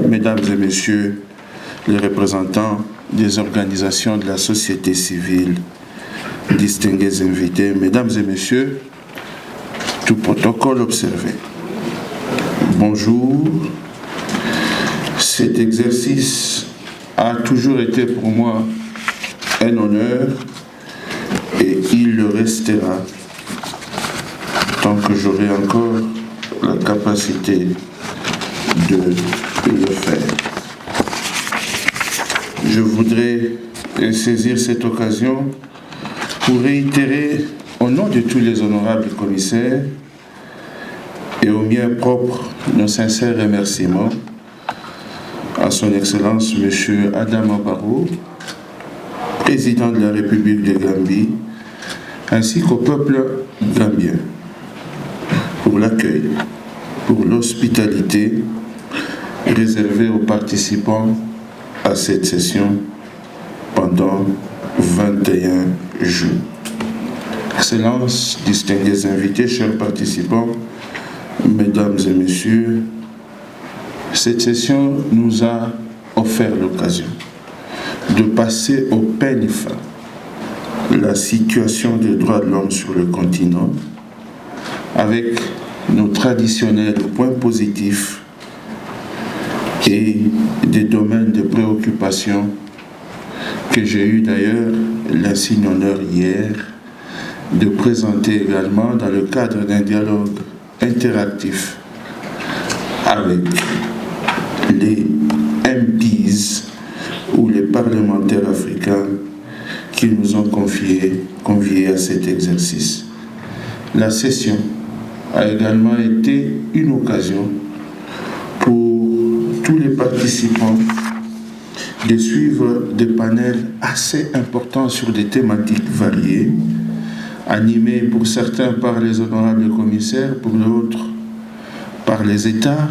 Mesdames et Messieurs les représentants des organisations de la société civile, distingués invités, Mesdames et Messieurs, tout protocole observé. Bonjour. Cet exercice a toujours été pour moi un honneur et il le restera tant que j'aurai encore la capacité de le faire. Je voudrais saisir cette occasion pour réitérer au nom de tous les honorables commissaires et au mien propre nos sincères remerciements à son Excellence M. Adama Barrow, président de la République de Gambie, ainsi qu'au peuple gambien, pour l'accueil, pour l'hospitalité réservée aux participants à cette session pendant 21 jours. Excellences, distingués invités, chers participants, Mesdames et Messieurs, cette session nous a offert l'occasion de passer au peigne fin la situation des droits de l'homme sur le continent avec nos traditionnels points positifs et des domaines de préoccupation que j'ai eu d'ailleurs l'insigne honneur hier de présenter également dans le cadre d'un dialogue interactif avec les MPs ou les parlementaires africains qui nous ont conviés à cet exercice. La session a également été une occasion pour tous les participants de suivre des panels assez importants sur des thématiques variées, animés pour certains par les honorables commissaires, pour d'autres par les États,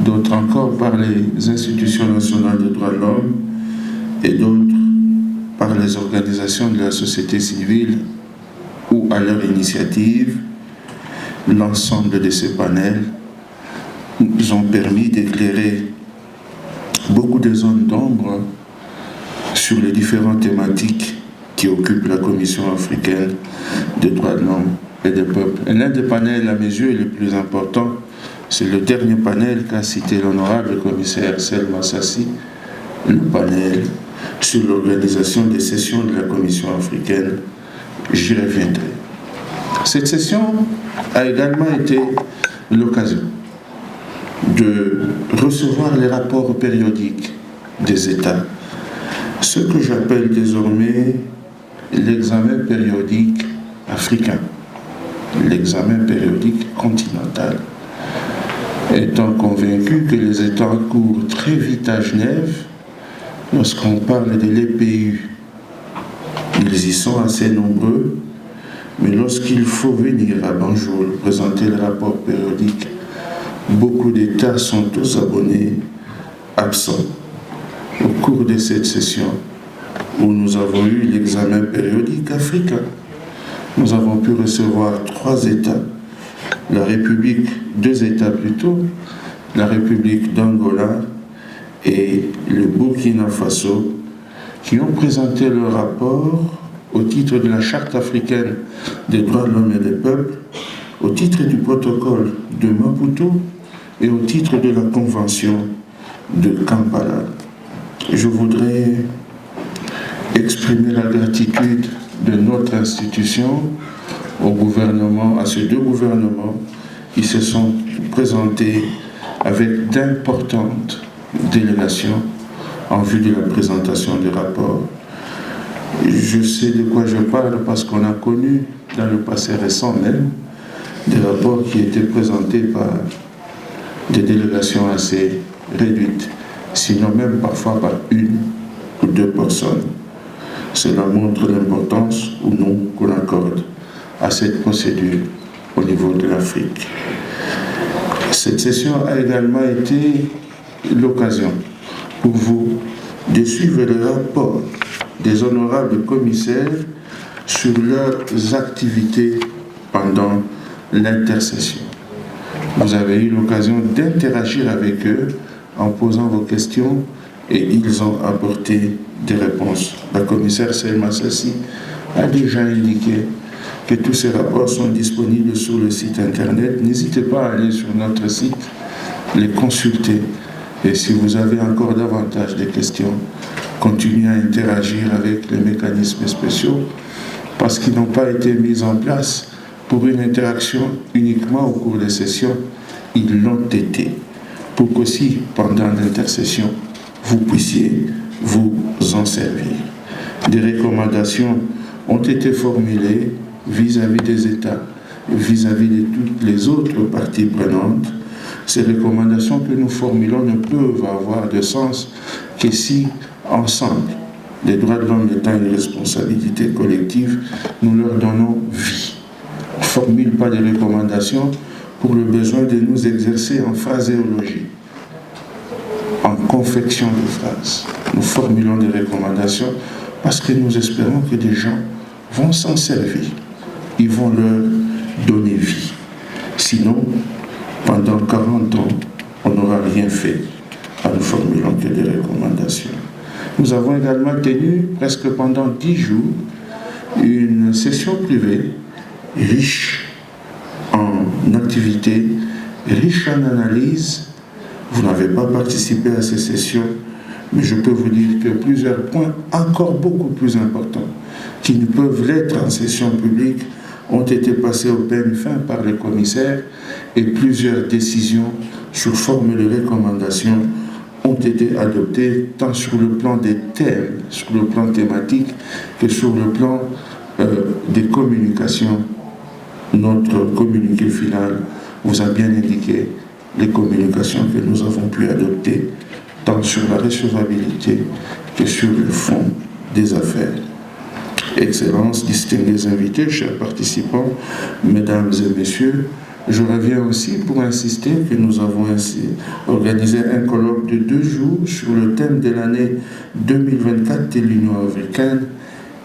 d'autres encore par les institutions nationales des droits de l'homme et d'autres par les organisations de la société civile ou à leur initiative. L'ensemble de ces panels nous ont permis d'éclairer beaucoup de zones d'ombre sur les différentes thématiques qui occupent la Commission africaine des droits de l'homme et des peuples. Et l'un des panels, à mes yeux, les plus importants, c'est le dernier panel qu'a cité l'honorable commissaire Selma Sassi, le panel sur l'organisation des sessions de la Commission africaine. J'y reviendrai. Cette session a également été l'occasion de recevoir les rapports périodiques des États, ce que j'appelle désormais l'examen périodique africain, l'examen périodique continental. Étant convaincu que les États courent très vite à Genève, lorsqu'on parle de l'EPU, ils y sont assez nombreux, mais lorsqu'il faut venir à Banjul présenter le rapport périodique, beaucoup d'États sont aux abonnés absents. Au cours de cette session, où nous avons eu l'examen périodique africain, nous avons pu recevoir 3 États, la République, 2 États plutôt, la République d'Angola et le Burkina Faso, qui ont présenté leur rapport au titre de la Charte africaine des droits de l'homme et des peuples, au titre du protocole de Maputo et au titre de la Convention de Kampala. Je voudrais exprimer la gratitude de notre institution au gouvernement, à ces deux gouvernements qui se sont présentés avec d'importantes délégations en vue de la présentation des rapports. Je sais de quoi je parle parce qu'on a connu dans le passé récent même des rapports qui étaient présentés par des délégations assez réduites, sinon même parfois par une ou deux personnes. Cela montre l'importance ou non qu'on accorde à cette procédure au niveau de l'Afrique. Cette session a également été l'occasion pour vous de suivre le rapport des honorables commissaires sur leurs activités pendant l'intercession. Vous avez eu l'occasion d'interagir avec eux en posant vos questions et ils ont apporté des réponses. La commissaire Selma Sassi a déjà indiqué que tous ces rapports sont disponibles sur le site internet. N'hésitez pas à aller sur notre site, les consulter. Et si vous avez encore davantage de questions, continuez à interagir avec les mécanismes spéciaux parce qu'ils n'ont pas été mis en place pour une interaction uniquement au cours des sessions. Ils l'ont été pour qu'aussi pendant l'intercession, vous puissiez vous en servir. Des recommandations ont été formulées vis-à-vis des États, vis-à-vis de toutes les autres parties prenantes. Ces recommandations que nous formulons ne peuvent avoir de sens que si, ensemble, les droits de l'homme étant une responsabilité collective, nous leur donnons vie. On ne formule pas des recommandations pour le besoin de nous exercer en phraséologie, en confection de phrases. Nous formulons des recommandations parce que nous espérons que des gens vont s'en servir. Ils vont leur donner vie. Sinon, pendant 40 ans, on n'aura rien fait en ne formulant que des recommandations. Nous avons également tenu, presque pendant 10 jours, une session privée riche en activités, riche en analyses. Vous n'avez pas participé à ces sessions, mais je peux vous dire que plusieurs points encore beaucoup plus importants qui ne peuvent l'être en session publique ont été passés au peigne fin par les commissaires et plusieurs décisions sous forme de recommandations ont été adoptées tant sur le plan des thèmes, sur le plan thématique que sur le plan des communications. Notre communiqué final vous a bien indiqué les communications que nous avons pu adopter tant sur la recevabilité que sur le fond des affaires. Excellences, distingués invités, chers participants, mesdames et messieurs, je reviens aussi pour insister que nous avons ainsi organisé un colloque de 2 jours sur le thème de l'année 2024 de l'Union africaine,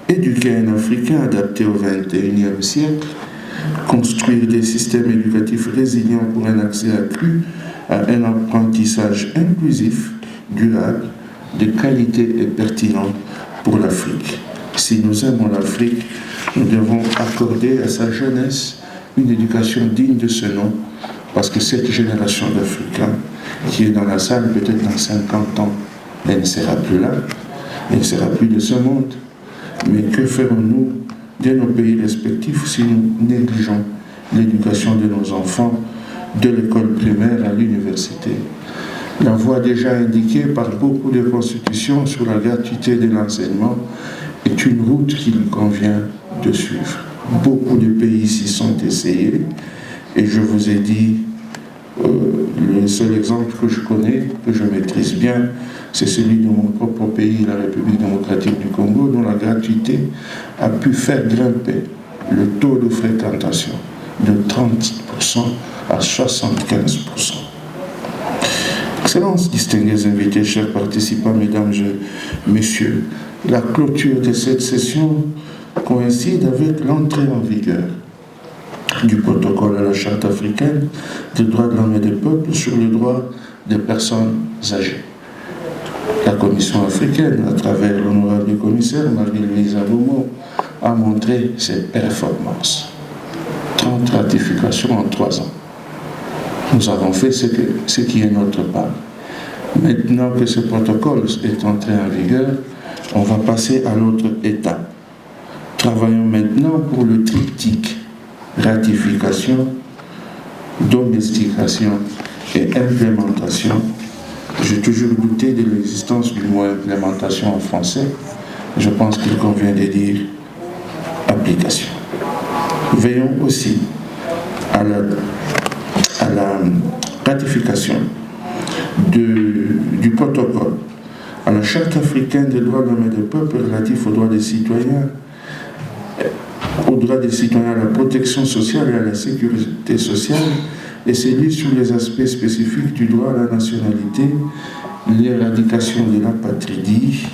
éduquer un Africain adapté au XXIe siècle, construire des systèmes éducatifs résilients pour un accès accru à un apprentissage inclusif, durable, de qualité et pertinent pour l'Afrique. Si nous aimons l'Afrique, nous devons accorder à sa jeunesse une éducation digne de ce nom, parce que cette génération d'Africains qui est dans la salle, peut-être dans 50 ans, elle ne sera plus là, elle ne sera plus de ce monde. Mais que ferons-nous de nos pays respectifs si nous négligeons l'éducation de nos enfants de l'école primaire à l'université? La voie déjà indiquée par beaucoup de constitutions sur la gratuité de l'enseignement est une route qu'il convient de suivre. Beaucoup de pays s'y sont essayés et je vous ai dit, le seul exemple que je connais, que je maîtrise bien, c'est celui de mon propre pays, la République démocratique du Congo, dont la gratuité a pu faire grimper le taux de fréquentation de 30% à 75%. Excellences, distingués invités, chers participants, mesdames et messieurs, la clôture de cette session coïncide avec l'entrée en vigueur du protocole à la Charte africaine des droits de l'homme et des peuples sur les droits des personnes âgées. La Commission africaine, à travers l'honorable commissaire Marie-Louise Alomo, a montré ses performances. 30 ratifications en 3 ans. Nous avons fait ce qui est notre part. Maintenant que ce protocole est entré en vigueur, on va passer à l'autre étape. Travaillons maintenant pour le triptyque ratification, domestication et implémentation. J'ai toujours douté de l'existence du mot implémentation en français. Je pense qu'il convient de dire application. Veillons aussi à la ratification du protocole à la Charte africaine des droits de l'homme et des peuples relatif aux droits des citoyens, à la protection sociale et à la sécurité sociale, et celui sur les aspects spécifiques du droit à la nationalité, l'éradication de l'apatridie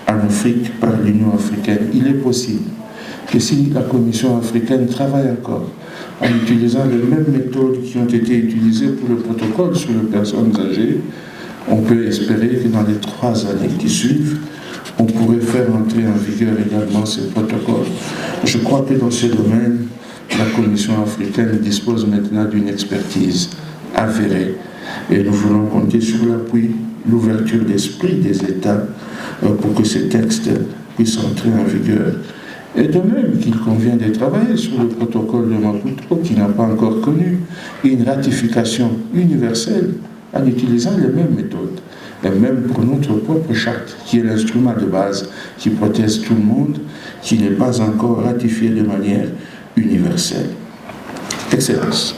en Afrique par l'Union africaine. Il est possible que si la Commission africaine travaille encore en utilisant les mêmes méthodes qui ont été utilisées pour le protocole sur les personnes âgées, on peut espérer que dans les 3 années qui suivent, on pourrait faire entrer en vigueur également ces protocoles. Je crois que dans ce domaine, la Commission africaine dispose maintenant d'une expertise avérée et nous voulons compter sur l'appui, l'ouverture d'esprit des États pour que ces textes puissent entrer en vigueur. Et de même qu'il convient de travailler sur le protocole de Maputo, qui n'a pas encore connu une ratification universelle en utilisant les mêmes méthodes. Et même pour notre propre charte, qui est l'instrument de base qui protège tout le monde, qui n'est pas encore ratifié de manière universelle. Excellences,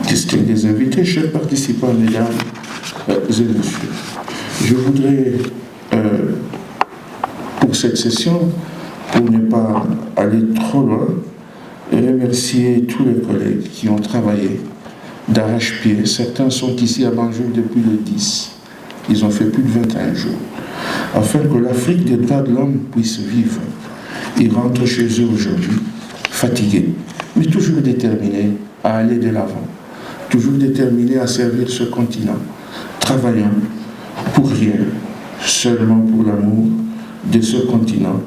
distingués invités, chers participants, mesdames et messieurs, je voudrais, pour cette session, pour ne pas aller trop loin, remercier tous les collègues qui ont travaillé d'arrache-pied. Certains sont ici à Banjul depuis le 10. Ils ont fait plus de 21 jours. Afin que l'Afrique des droits de l'homme puisse vivre. Ils rentrent chez eux aujourd'hui, fatigués, mais toujours déterminés à aller de l'avant. Toujours déterminés à servir ce continent. Travaillant pour rien, seulement pour l'amour de ce continent.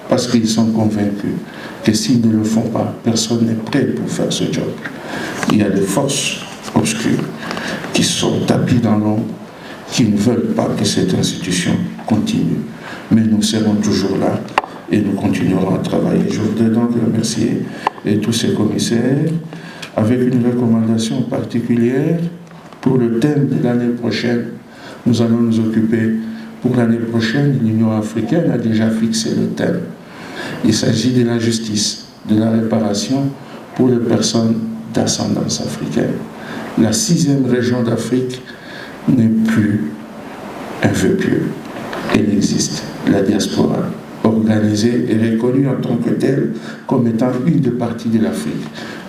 Parce qu'ils sont convaincus que s'ils ne le font pas, personne n'est prêt pour faire ce job. Il y a des forces obscures qui sont tapis dans l'ombre, qui ne veulent pas que cette institution continue. Mais nous serons toujours là et nous continuerons à travailler. Je voudrais donc remercier tous ces commissaires avec une recommandation particulière pour le thème de l'année prochaine. Nous allons nous occuper, pour l'année prochaine, l'Union africaine a déjà fixé le thème. Il s'agit de la justice, de la réparation pour les personnes d'ascendance africaine. La 6e région d'Afrique n'est plus un vœu pieux. Elle existe, la diaspora, organisée et reconnue en tant que telle comme étant une des parties de l'Afrique.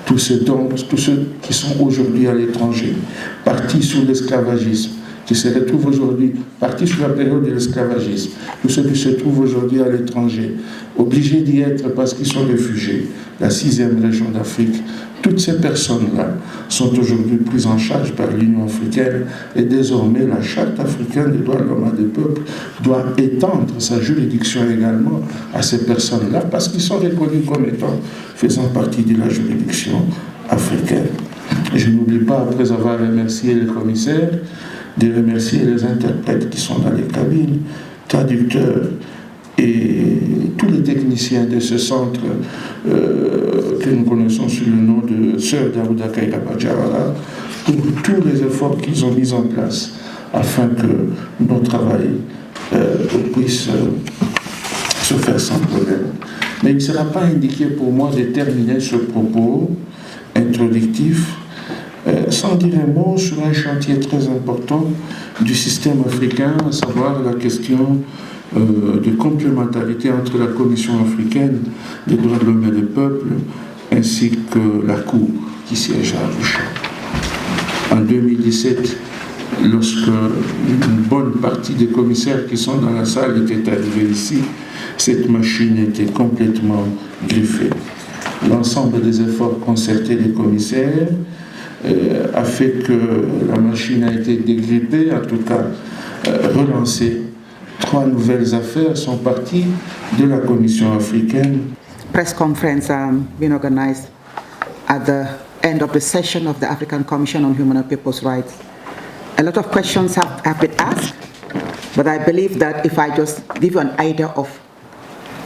Tous ceux qui sont aujourd'hui à l'étranger, partis sous l'esclavagisme, qui se retrouvent aujourd'hui, partis sous la période de l'esclavagisme, tous ceux qui se trouvent aujourd'hui à l'étranger, obligés d'y être parce qu'ils sont réfugiés, la 6e région d'Afrique, toutes ces personnes-là sont aujourd'hui prises en charge par l'Union africaine et désormais la Charte africaine des droits de l'homme et des peuples doit étendre sa juridiction également à ces personnes-là parce qu'ils sont reconnus comme étant faisant partie de la juridiction africaine. Je n'oublie pas, après avoir remercié les commissaires, de remercier les interprètes qui sont dans les cabines, traducteurs et tous les techniciens de ce centre que nous connaissons sous le nom de Sœur Daouda Kaïla Badjawara, pour tous les efforts qu'ils ont mis en place afin que notre travail puisse se faire sans problème. Mais il ne sera pas indiqué pour moi de terminer ce propos introductif sans dire un mot sur un chantier très important du système africain, à savoir la question de complémentarité entre la Commission africaine des droits de l'homme et des peuples ainsi que la Cour qui siège à Arusha. En 2017, lorsque une bonne partie des commissaires qui sont dans la salle étaient arrivés ici, cette machine était complètement griffée. L'ensemble des efforts concertés des commissaires a fait que la machine a été dégrippée, en tout cas relancée 3 nouvelles affaires sont parties de la Commission africaine. Press conference being organized at the end of the session of the African Commission on Human and People's Rights. A lot of questions have been asked, but I believe that if I just give you an idea of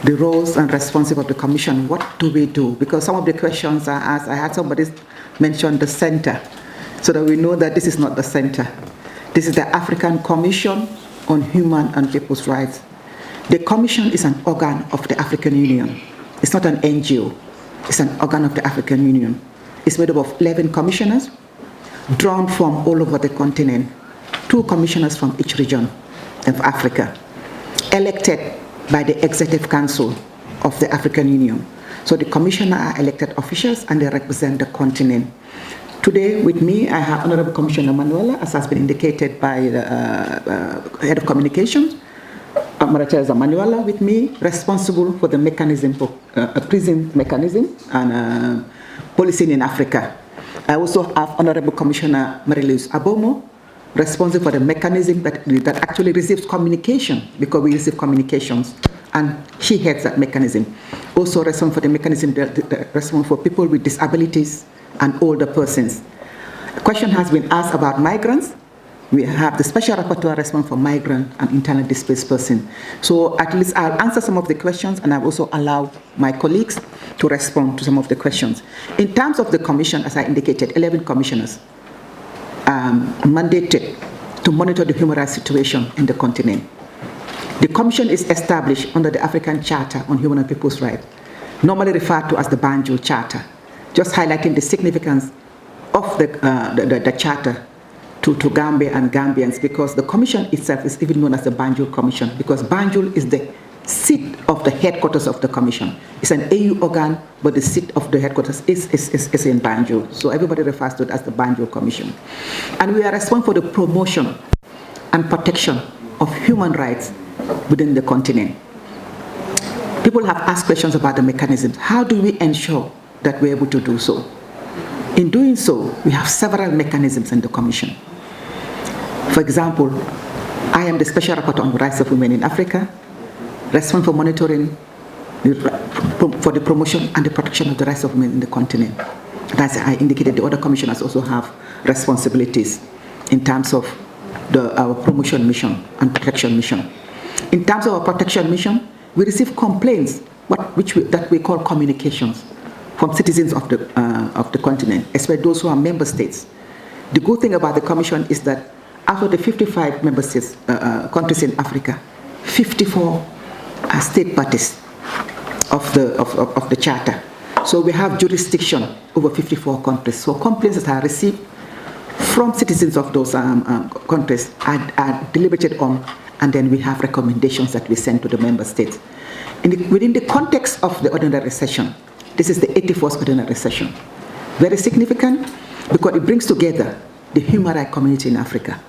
the roles and responsibilities of the Commission, what do we do? Because some of the questions are asked, I had somebody mention the center, so that we know that this is not the center. This is the African Commission on Human and People's Rights. The Commission is an organ of the African Union. It's not an NGO. It's an organ of the African Union. It's made up of 11 commissioners, drawn from all over the continent, 2 commissioners from each region of Africa, elected by the Executive Council of the African Union. So the commissioners are elected officials and they represent the continent. Today with me, I have Honorable Commissioner Manuela, as has been indicated by the Head of Communications, Maria Teresa Manuela with me, responsible for the mechanism, for prison mechanism and policing in Africa. I also have Honorable Commissioner Marie-Louise Abomo, responsible for the mechanism that actually receives communication, because we receive communications, and she heads that mechanism. Also responsible for the mechanism responsible for people with disabilities and older persons. A question has been asked about migrants. We have the special rapporteur responsible for migrant and internally displaced person. So at least I'll answer some of the questions, and I'll also allow my colleagues to respond to some of the questions. In terms of the commission, as I indicated, 11 commissioners mandated to monitor the human rights situation in the continent. The commission is established under the African Charter on Human and People's Rights, normally referred to as the Banjul Charter, just highlighting the significance of the charter to Gambia and Gambians, because the commission itself is even known as the Banjul Commission, because Banjul is the seat of the headquarters of the commission. It's an AU organ, but the seat of the headquarters is in Banjul. So everybody refers to it as the Banjul Commission. And we are responsible for the promotion and protection of human rights within the continent. People have asked questions about the mechanisms. How do we ensure that we're able to do so? In doing so, we have several mechanisms in the commission. For example, I am the Special Rapporteur on the Rights of Women in Africa, responsible for monitoring for the promotion and the protection of the rights of women in the continent. As I indicated, the other commissioners also have responsibilities in terms of our promotion mission and protection mission. In terms of our protection mission, we receive complaints, that we call communications, from citizens of the continent, especially those who are member states. The good thing about the commission is that out of the 55 member states, countries in Africa, 54 are state parties of the charter. So we have jurisdiction over 54 countries. So complaints that are received from citizens of those countries are deliberated on, and then we have recommendations that we send to the member states. Within the context of the ordinary session, this is the 81st ordinary session. Very significant because it brings together the human rights community in Africa.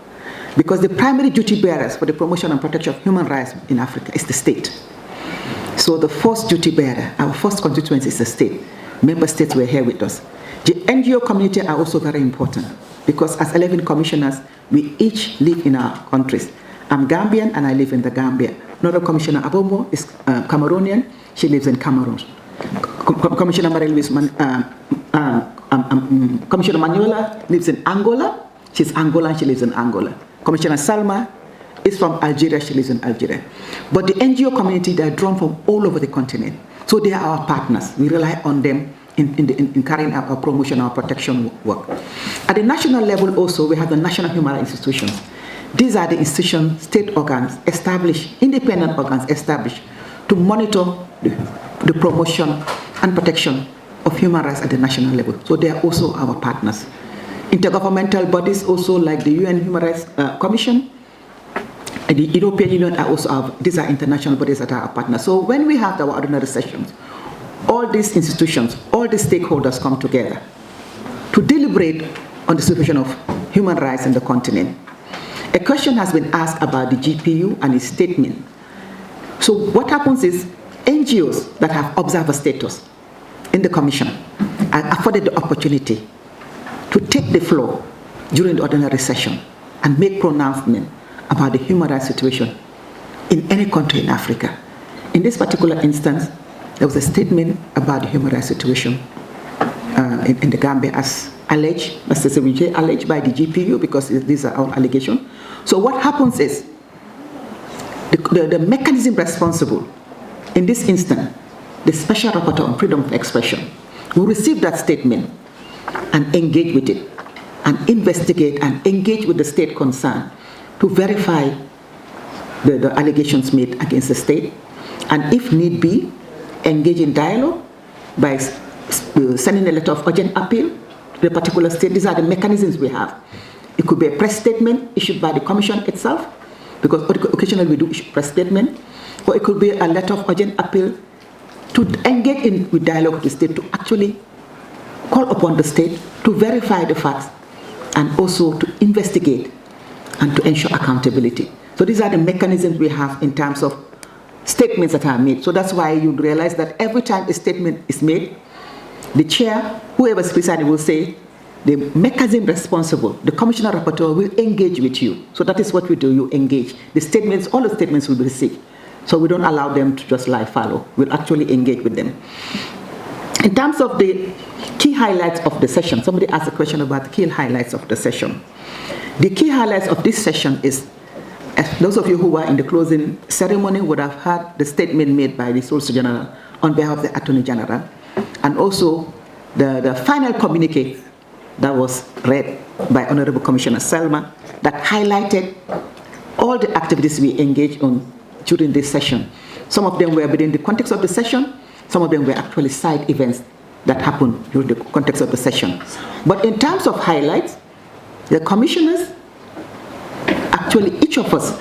Because the primary duty bearers for the promotion and protection of human rights in Africa is the state. So the first duty bearer, our first constituency is the state. Member states were here with us. The NGO community are also very important because as 11 commissioners, we each live in our countries. I'm Gambian and I live in the Gambia. Another Commissioner Abomo is Cameroonian, she lives in Cameroon. Commissioner Marie-Louise Commissioner Manuela lives in Angola, she's Angolan, she lives in Angola. Commissioner Salma is from Algeria, she lives in Algeria. But the NGO community, they are drawn from all over the continent. So they are our partners. We rely on them in carrying out our promotion, our protection work. At the national level also, we have the national human rights institutions. These are the institutions, state organs established, independent organs established to monitor the promotion and protection of human rights at the national level. So they are also our partners. Intergovernmental bodies also like the UN Human Rights Commission, and the European Union are also these are international bodies that are our partners. So when we have our ordinary sessions, all these institutions, all the stakeholders come together to deliberate on the situation of human rights in the continent. A question has been asked about the GPU and its statement. So what happens is NGOs that have observer status in the commission are afforded the opportunity to take the floor during the ordinary session and make pronouncement about the human rights situation in any country in Africa. In this particular instance, there was a statement about the human rights situation in the Gambia as alleged, alleged by the GPU, because these are all allegations. So what happens is, the mechanism responsible, in this instance, the Special Rapporteur on Freedom of Expression, will receive that statement and engage with it, and investigate and engage with the state concerned to verify the allegations made against the state, and if need be, engage in dialogue by sending a letter of urgent appeal to the particular state. These are the mechanisms we have. It could be a press statement issued by the Commission itself, because occasionally we do issue press statement, or it could be a letter of urgent appeal to engage with dialogue with the state, to actually call upon the state to verify the facts and also to investigate and to ensure accountability. So these are the mechanisms we have in terms of statements that are made. So that's why you realize that every time a statement is made, the chair, whoever is presiding, will say, the mechanism responsible, the commissioner rapporteur, will engage with you. So that is what we do, you engage. The statements, all the statements will be received. So we don't allow them to just lie fallow. We'll actually engage with them. In terms of the key highlights of the session, somebody asked a question about the key highlights of the session. The key highlights of this session is, as those of you who were in the closing ceremony would have heard the statement made by the Solicitor General on behalf of the Attorney General, and also the final communique that was read by Honorable Commissioner Selma that highlighted all the activities we engaged on during this session. Some of them were within the context of the session, some of them were actually side events that happened during the context of the session. But in terms of highlights, the commissioners, actually each of us,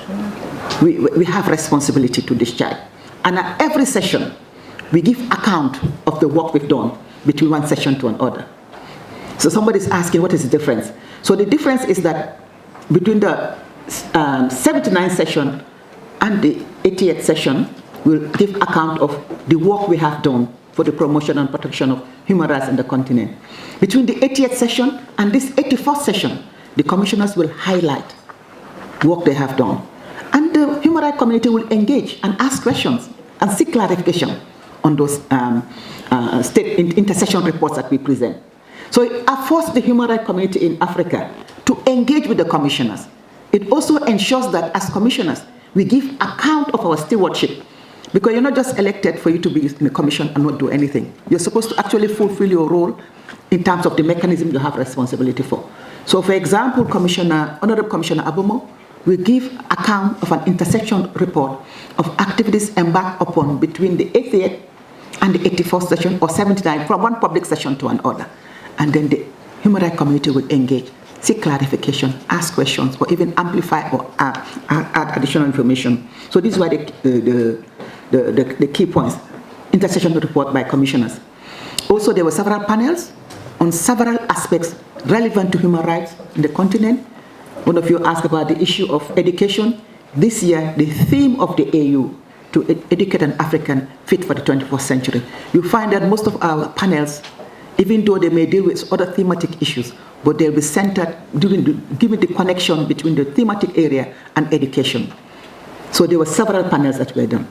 we have responsibility to discharge. And at every session, we give account of the work we've done between one session to another. So somebody's asking, what is the difference? So the difference is that between the 79th session and the 80th session, we'll give account of the work we have done for the promotion and protection of human rights in the continent. Between the 80th session and this 81st session, the commissioners will highlight work they have done. And the human rights community will engage and ask questions and seek clarification on those state intercession reports that we present. So it affords the human rights community in Africa to engage with the commissioners. It also ensures that as commissioners, we give account of our stewardship, because you're not just elected for you to be in the commission and not do anything. You're supposed to actually fulfill your role in terms of the mechanism you have responsibility for. So for example, Honorable Commissioner Abomo will give account of an intersection report of activities embarked upon between the 80th and the 81st session, or 79, from one public session to another. And then the human rights community will engage, seek clarification, ask questions, or even amplify or add additional information. So these were the key points. Intersection report by commissioners. Also, there were several panels on several aspects relevant to human rights in the continent. One of you asked about the issue of education. This year, the theme of the AU, to educate an African fit for the 21st century. You find that most of our panels, even though they may deal with other thematic issues, but they'll be centered, giving the connection between the thematic area and education. So there were several panels that were done.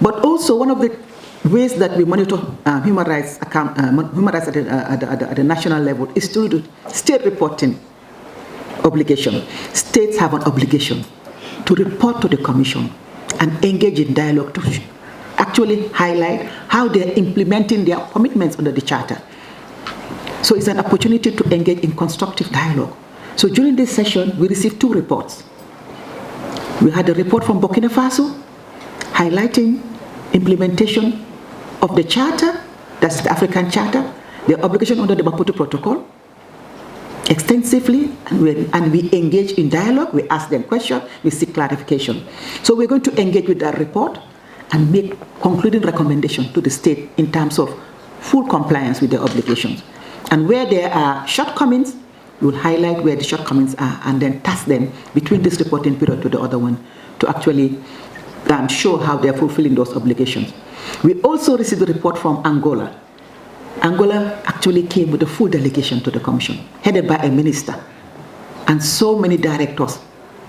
But also, one of the ways that we monitor human rights at the national level is through the state reporting obligation. States have an obligation to report to the Commission and engage in dialogue to actually highlight how they're implementing their commitments under the Charter. So it's an opportunity to engage in constructive dialogue. So during this session, we received 2 reports. We had a report from Burkina Faso highlighting implementation of the Charter, that's the African Charter, the obligation under the Maputo Protocol, extensively, and we engage in dialogue, we ask them questions, we seek clarification. So we're going to engage with that report and make concluding recommendations to the state in terms of full compliance with their obligations. And where there are shortcomings, we'll highlight where the shortcomings are and then task them between this reporting period to the other one to actually show how they're fulfilling those obligations. We also received a report from Angola. Angola actually came with a full delegation to the Commission, headed by a minister and so many directors.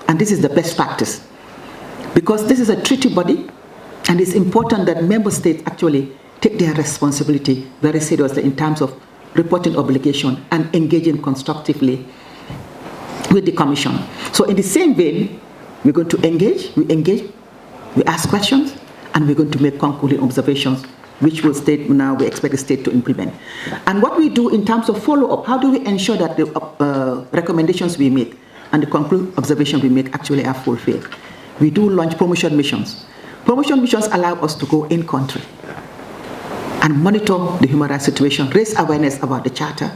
And this is the best practice. Because this is a treaty body, and it's important that member states actually take their responsibility very seriously in terms of reporting obligation and engaging constructively with the Commission. So in the same vein, we're going to engage, we ask questions, and we're going to make concluding observations, which will state now we expect the state to implement. And what we do in terms of follow-up, how do we ensure that the recommendations we make and the concluding observations we make actually are fulfilled? We do launch promotion missions. Promotion missions allow us to go in country and monitor the human rights situation, raise awareness about the Charter,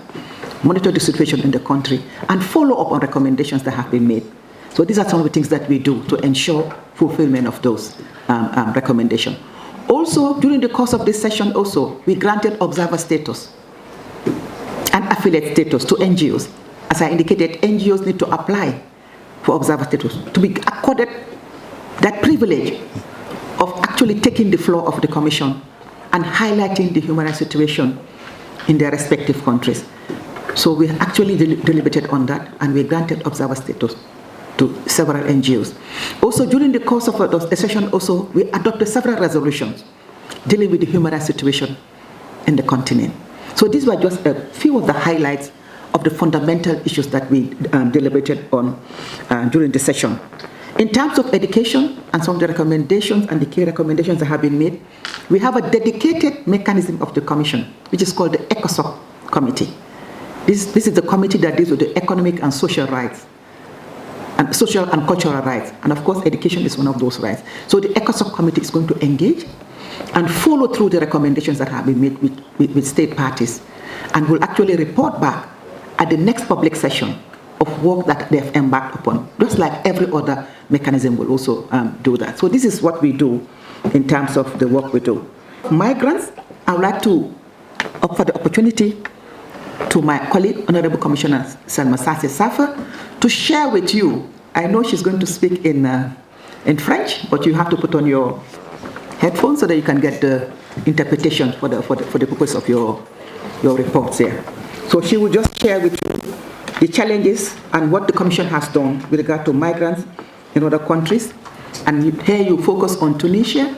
monitor the situation in the country, and follow up on recommendations that have been made. So these are some of the things that we do to ensure fulfillment of those recommendations. Also, during the course of this session also, we granted observer status and affiliate status to NGOs. As I indicated, NGOs need to apply for observer status to be accorded that privilege of actually taking the floor of the Commission and highlighting the human rights situation in their respective countries. So we actually deliberated on that, and we granted observer status to several NGOs. Also, during the course of the session, also we adopted several resolutions dealing with the human rights situation in the continent. So these were just a few of the highlights of the fundamental issues that we deliberated on during the session. In terms of education and some of the recommendations and the key recommendations that have been made, we have a dedicated mechanism of the Commission, which is called the ECOSOC Committee. This is the committee that deals with the economic and social rights, and social and cultural rights. And of course, education is one of those rights. So the ECOSOC Committee is going to engage and follow through the recommendations that have been made with state parties, and will actually report back at the next public session of work that they have embarked upon, just like every other mechanism will also do that. So this is what we do in terms of the work we do. Migrants, I would like to offer the opportunity to my colleague, Honorable Commissioner Selma Sassi Safa, to share with you. I know she's going to speak in French, but you have to put on your headphones so that you can get the interpretation for the purpose of your reports here. So she will just share with you the challenges and what the Commission has done with regard to migrants in other countries. And here you focus on Tunisia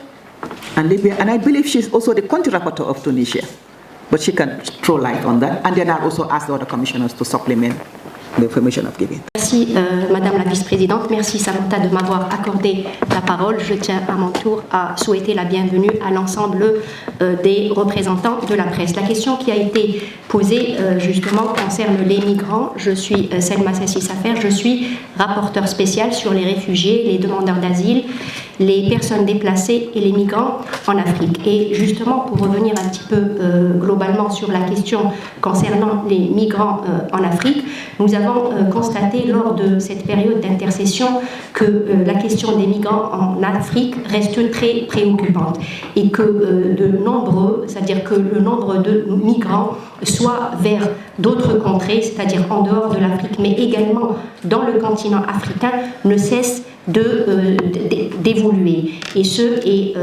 and Libya, and I believe she's also the country rapporteur of Tunisia, but she can throw light on that. And then I'll also ask the other commissioners to supplement the information I've given. Merci Madame la Vice-Présidente, merci Samantha de m'avoir accordé la parole. Je tiens à mon tour à souhaiter la bienvenue à l'ensemble des représentants de la presse. La question qui a été posée justement concerne les migrants. Je suis Selma Sassi Safer, je suis rapporteur spécial sur les réfugiés, les demandeurs d'asile, les personnes déplacées et les migrants en Afrique. Et justement, pour revenir un petit peu globalement sur la question concernant les migrants en Afrique, nous avons constaté lors de cette période d'intercession que la question des migrants en Afrique reste très préoccupante et que c'est-à-dire que le nombre de migrants soit vers d'autres contrées, c'est-à-dire en dehors de l'Afrique, mais également dans le continent africain, ne cesse d'évoluer. Et ce est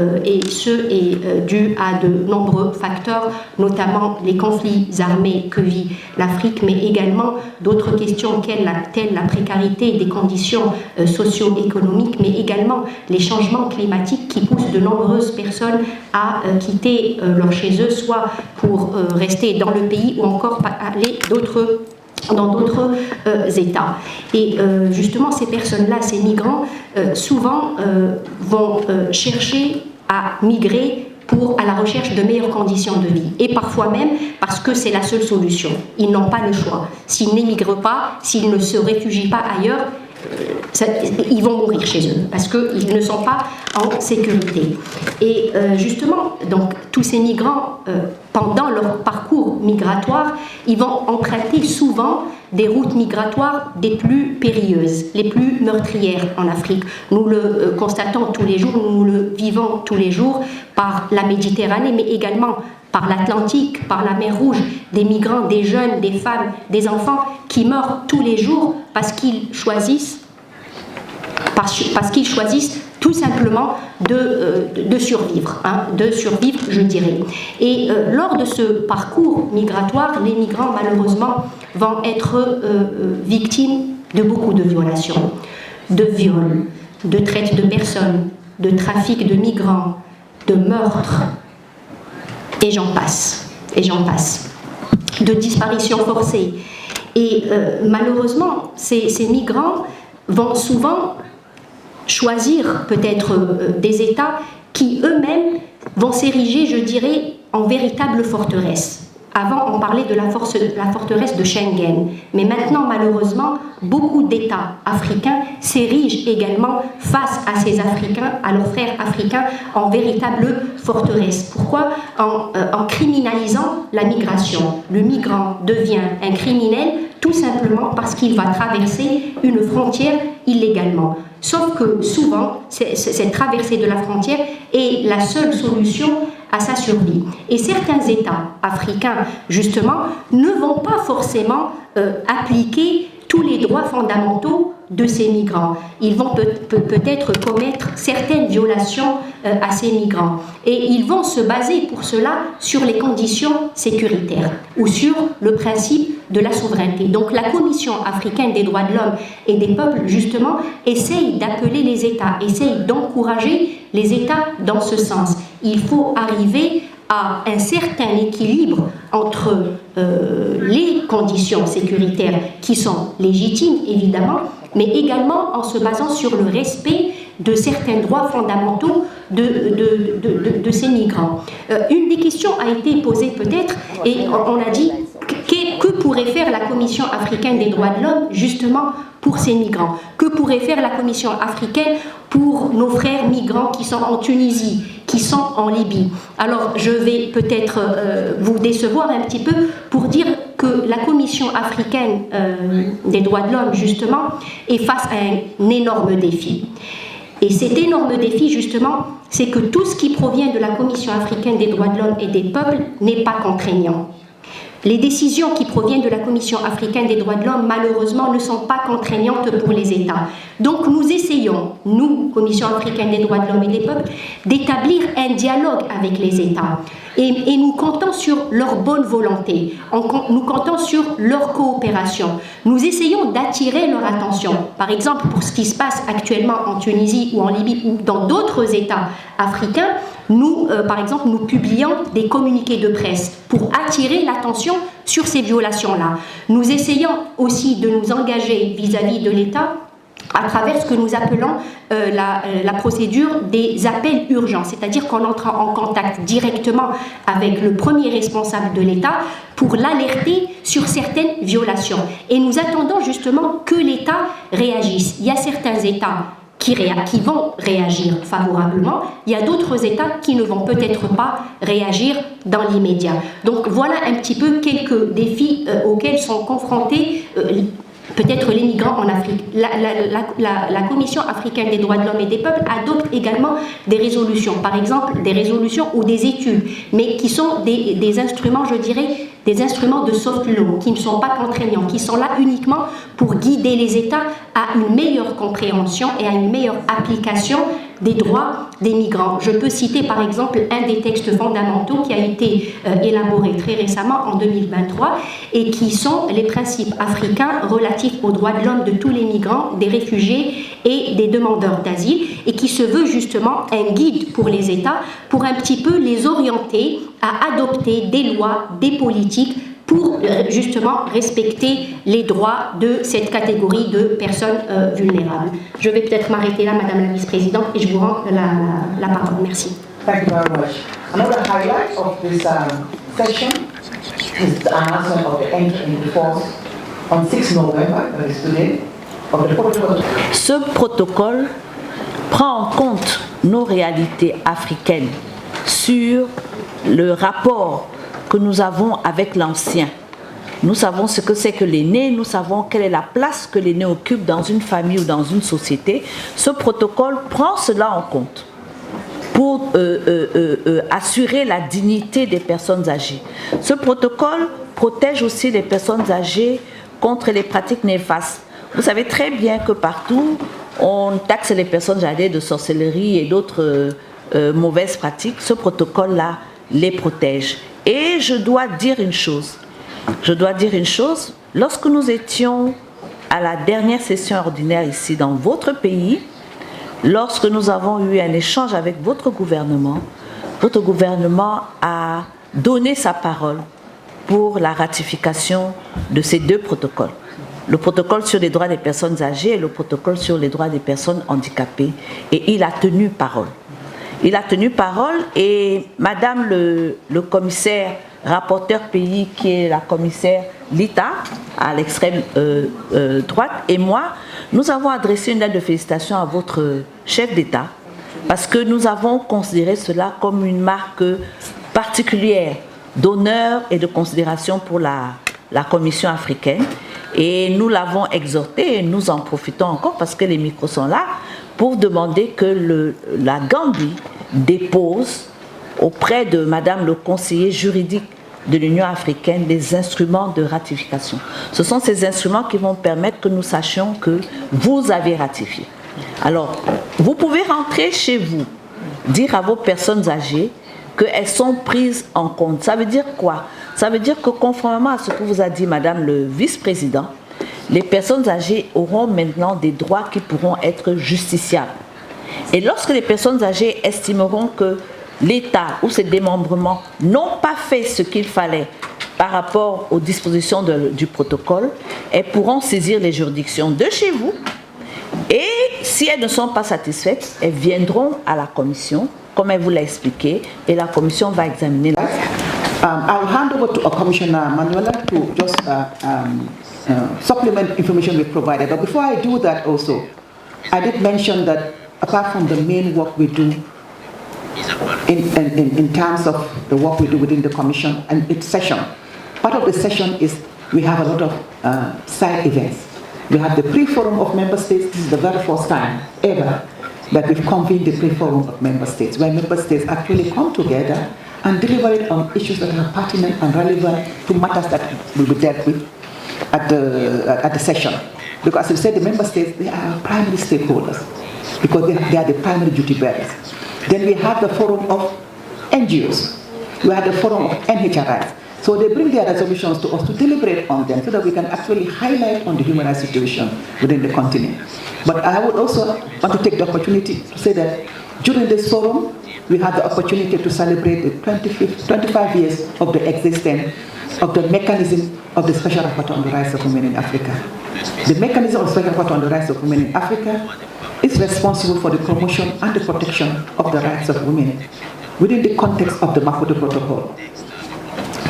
dû à de nombreux facteurs, notamment les conflits armés que vit l'Afrique, mais également d'autres questions telles la précarité des conditions socio-économiques, mais également les changements climatiques qui poussent de nombreuses personnes à quitter leur chez eux, soit pour rester dans le pays ou encore aller dans d'autres États. Et justement, ces personnes-là, ces migrants, souvent vont chercher à migrer à la recherche de meilleures conditions de vie. Et parfois même parce que c'est la seule solution. Ils n'ont pas le choix. S'ils n'émigrent pas, s'ils ne se réfugient pas ailleurs, ils vont mourir chez eux parce qu'ils ne sont pas en sécurité. Et justement, donc, tous ces migrants, pendant leur parcours migratoire, ils vont emprunter souvent des routes migratoires des plus périlleuses, les plus meurtrières en Afrique. Nous le constatons tous les jours, nous le vivons tous les jours par la Méditerranée, mais également par l'Atlantique, par la mer Rouge, des migrants, des jeunes, des femmes, des enfants qui meurent tous les jours parce qu'ils choisissent tout simplement de survivre, je dirais. Et lors de ce parcours migratoire, les migrants, malheureusement, vont être victimes de beaucoup de violations, de viols, de traite de personnes, de trafic de migrants, de meurtres, et j'en passe, de disparitions forcées. Et malheureusement, ces migrants vont souvent choisir peut-être des États qui eux-mêmes vont s'ériger, je dirais, en véritable forteresse. Avant, on parlait de la forteresse de Schengen, mais maintenant, malheureusement, beaucoup d'États africains s'érigent également face à ces Africains, à leurs frères africains, en véritable forteresse. Pourquoi ? En criminalisant la migration. Le migrant devient un criminel tout simplement parce qu'il va traverser une frontière illégalement. Sauf que souvent, cette traversée de la frontière est la seule solution à sa survie. Et certains États africains, justement, ne vont pas forcément appliquer tous les droits fondamentaux de ces migrants. Ils vont peut-être commettre certaines violations à ces migrants. Et ils vont se baser pour cela sur les conditions sécuritaires ou sur le principe de la souveraineté. Donc la Commission africaine des droits de l'homme et des peuples, justement, essaye d'appeler les États, essaye d'encourager les États dans ce sens. Il faut arriver à un certain équilibre entre les conditions sécuritaires qui sont légitimes, évidemment, mais également en se basant sur le respect de certains droits fondamentaux de ces migrants. Une des questions a été posée peut-être, et on a dit que pourrait faire la Commission africaine des droits de l'homme justement pour ces migrants? Que pourrait faire la Commission africaine pour nos frères migrants qui sont en Tunisie, qui sont en Libye? Alors je vais peut-être vous décevoir un petit peu pour dire que la Commission africaine des droits de l'homme justement est face à un énorme défi. Et cet énorme défi justement, c'est que tout ce qui provient de la Commission africaine des droits de l'homme et des peuples n'est pas contraignant. Les décisions qui proviennent de la Commission africaine des droits de l'homme, malheureusement, ne sont pas contraignantes pour les États. Donc nous essayons, nous, Commission africaine des droits de l'homme et des peuples, d'établir un dialogue avec les États. Et nous comptons sur leur bonne volonté, nous comptons sur leur coopération. Nous essayons d'attirer leur attention. Par exemple, pour ce qui se passe actuellement en Tunisie ou en Libye ou dans d'autres États africains, nous, par exemple, nous publions des communiqués de presse pour attirer l'attention sur ces violations-là. Nous essayons aussi de nous engager vis-à-vis de l'État à travers ce que nous appelons la procédure des appels urgents, c'est-à-dire qu'on entre en contact directement avec le premier responsable de l'État pour l'alerter sur certaines violations. Et nous attendons justement que l'État réagisse. Il y a certains États qui vont réagir favorablement, il y a d'autres États qui ne vont peut-être pas réagir dans l'immédiat. Donc voilà un petit peu quelques défis auxquels sont confrontés peut-être les migrants en Afrique. La Commission africaine des droits de l'homme et des peuples adopte également des résolutions, par exemple des résolutions ou des études, mais qui sont des instruments, je dirais, des instruments de soft law, qui ne sont pas contraignants, qui sont là uniquement pour guider les États à une meilleure compréhension et à une meilleure application des droits des migrants. Je peux citer par exemple un des textes fondamentaux qui a été élaboré très récemment en 2023 et qui sont les principes africains relatifs aux droits de l'homme de tous les migrants, des réfugiés et des demandeurs d'asile et qui se veut justement un guide pour les États pour un petit peu les orienter à adopter des lois, des politiques pour justement respecter les droits de cette catégorie de personnes vulnérables. Je vais peut-être m'arrêter là, Madame la Vice-Présidente, et je vous rends la parole. Merci. Thank you very much. Another highlight of this session is the announcement of the entry into force on 6 November, that is today, of the protocol. Ce protocole prend en compte nos réalités africaines sur le rapport que nous avons avec l'ancien. Nous savons ce que c'est que l'aîné, nous savons quelle est la place que l'aîné occupe dans une famille ou dans une société. Ce protocole prend cela en compte pour assurer la dignité des personnes âgées. Ce protocole protège aussi les personnes âgées contre les pratiques néfastes. Vous savez très bien que partout, on taxe les personnes âgées de sorcellerie et d'autres mauvaises pratiques. Ce protocole-là les protège. Et je dois dire une chose, lorsque nous étions à la dernière session ordinaire ici dans votre pays, lorsque nous avons eu un échange avec votre gouvernement a donné sa parole pour la ratification de ces deux protocoles. Le protocole sur les droits des personnes âgées et le protocole sur les droits des personnes handicapées. Et il a tenu parole. Il a tenu parole et Madame le commissaire rapporteur pays, qui est la commissaire Lita, à l'extrême droite, et moi, nous avons adressé une lettre de félicitations à votre chef d'État parce que nous avons considéré cela comme une marque particulière d'honneur et de considération pour la Commission africaine. Et nous l'avons exhorté et nous en profitons encore parce que les micros sont là pour demander que la Gambie dépose auprès de Madame le conseiller juridique de l'Union africaine des instruments de ratification. Ce sont ces instruments qui vont permettre que nous sachions que vous avez ratifié. Alors, vous pouvez rentrer chez vous, dire à vos personnes âgées qu'elles sont prises en compte. Ça veut dire quoi? Ça veut dire que conformément à ce que vous a dit Madame le vice-président, les personnes âgées auront maintenant des droits qui pourront être justiciables. Et lorsque les personnes âgées estimeront que l'État ou ses démembrements n'ont pas fait ce qu'il fallait par rapport aux dispositions du protocole, elles pourront saisir les juridictions de chez vous et si elles ne sont pas satisfaites, elles viendront à la commission, comme elle vous l'a expliqué, et la commission va examiner. I'll hand over to Commissioner Manuela to just supplement information we provided. But before I do that also, I did mention that apart from the main work we do in terms of the work we do within the Commission and its session, part of the session is we have a lot of side events. We have the pre-forum of member states. This is the very first time ever that we've convened the pre-forum of member states, where member states actually come together and deliberate on issues that are pertinent and relevant to matters that will be dealt with at the session. Because as you said, the member states, they are primary stakeholders because they are the primary duty bearers. Then we have the forum of NGOs. We have the forum of NHRIs. So they bring their resolutions to us to deliberate on them so that we can actually highlight on the human rights situation within the continent. But I would also want to take the opportunity to say that during this forum, we had the opportunity to celebrate the 25 years of the existence of the mechanism of the Special Rapporteur on the Rights of Women in Africa. The mechanism of the Special Rapporteur on the Rights of Women in Africa is responsible for the promotion and the protection of the rights of women within the context of the Maputo Protocol.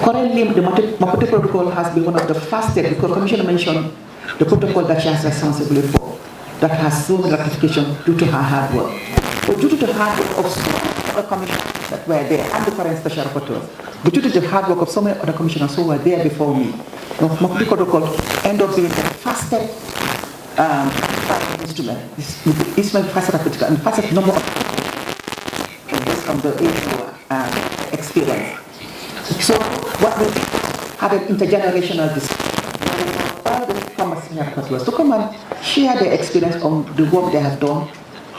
Currently, the Maputo Protocol has been one of the fastest, because the Commissioner mentioned the protocol that she has responsibility for, that has so many ratifications due to her hard work. But due to the hard work of so many other commissioners that were there, and the current special rapporteurs, but due to the hard work of so many other commissioners who were there before me, the Maputo Protocol ended up being the fastest instrument. This is fastest ratification and fastest number of based on the age experience. So what we had an intergenerational discussion. All the former senior rapporteurs to come and share their experience on the work they have done,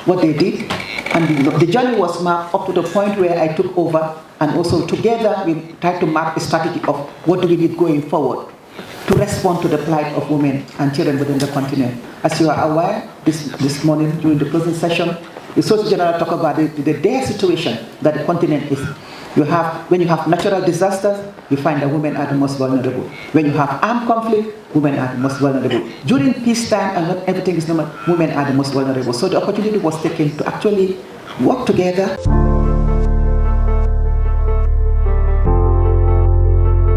what they did, and the journey was mapped up to the point where I took over, and also together we tried to map a strategy of what do we need going forward to respond to the plight of women and children within the continent. As you are aware, this morning during the closing session, the Solicitor General talked about the dire situation that the continent is. When you have natural disasters, you find that women are the most vulnerable. When you have armed conflict, women are the most vulnerable. During peacetime and when everything is normal, women are the most vulnerable. So the opportunity was taken to actually work together.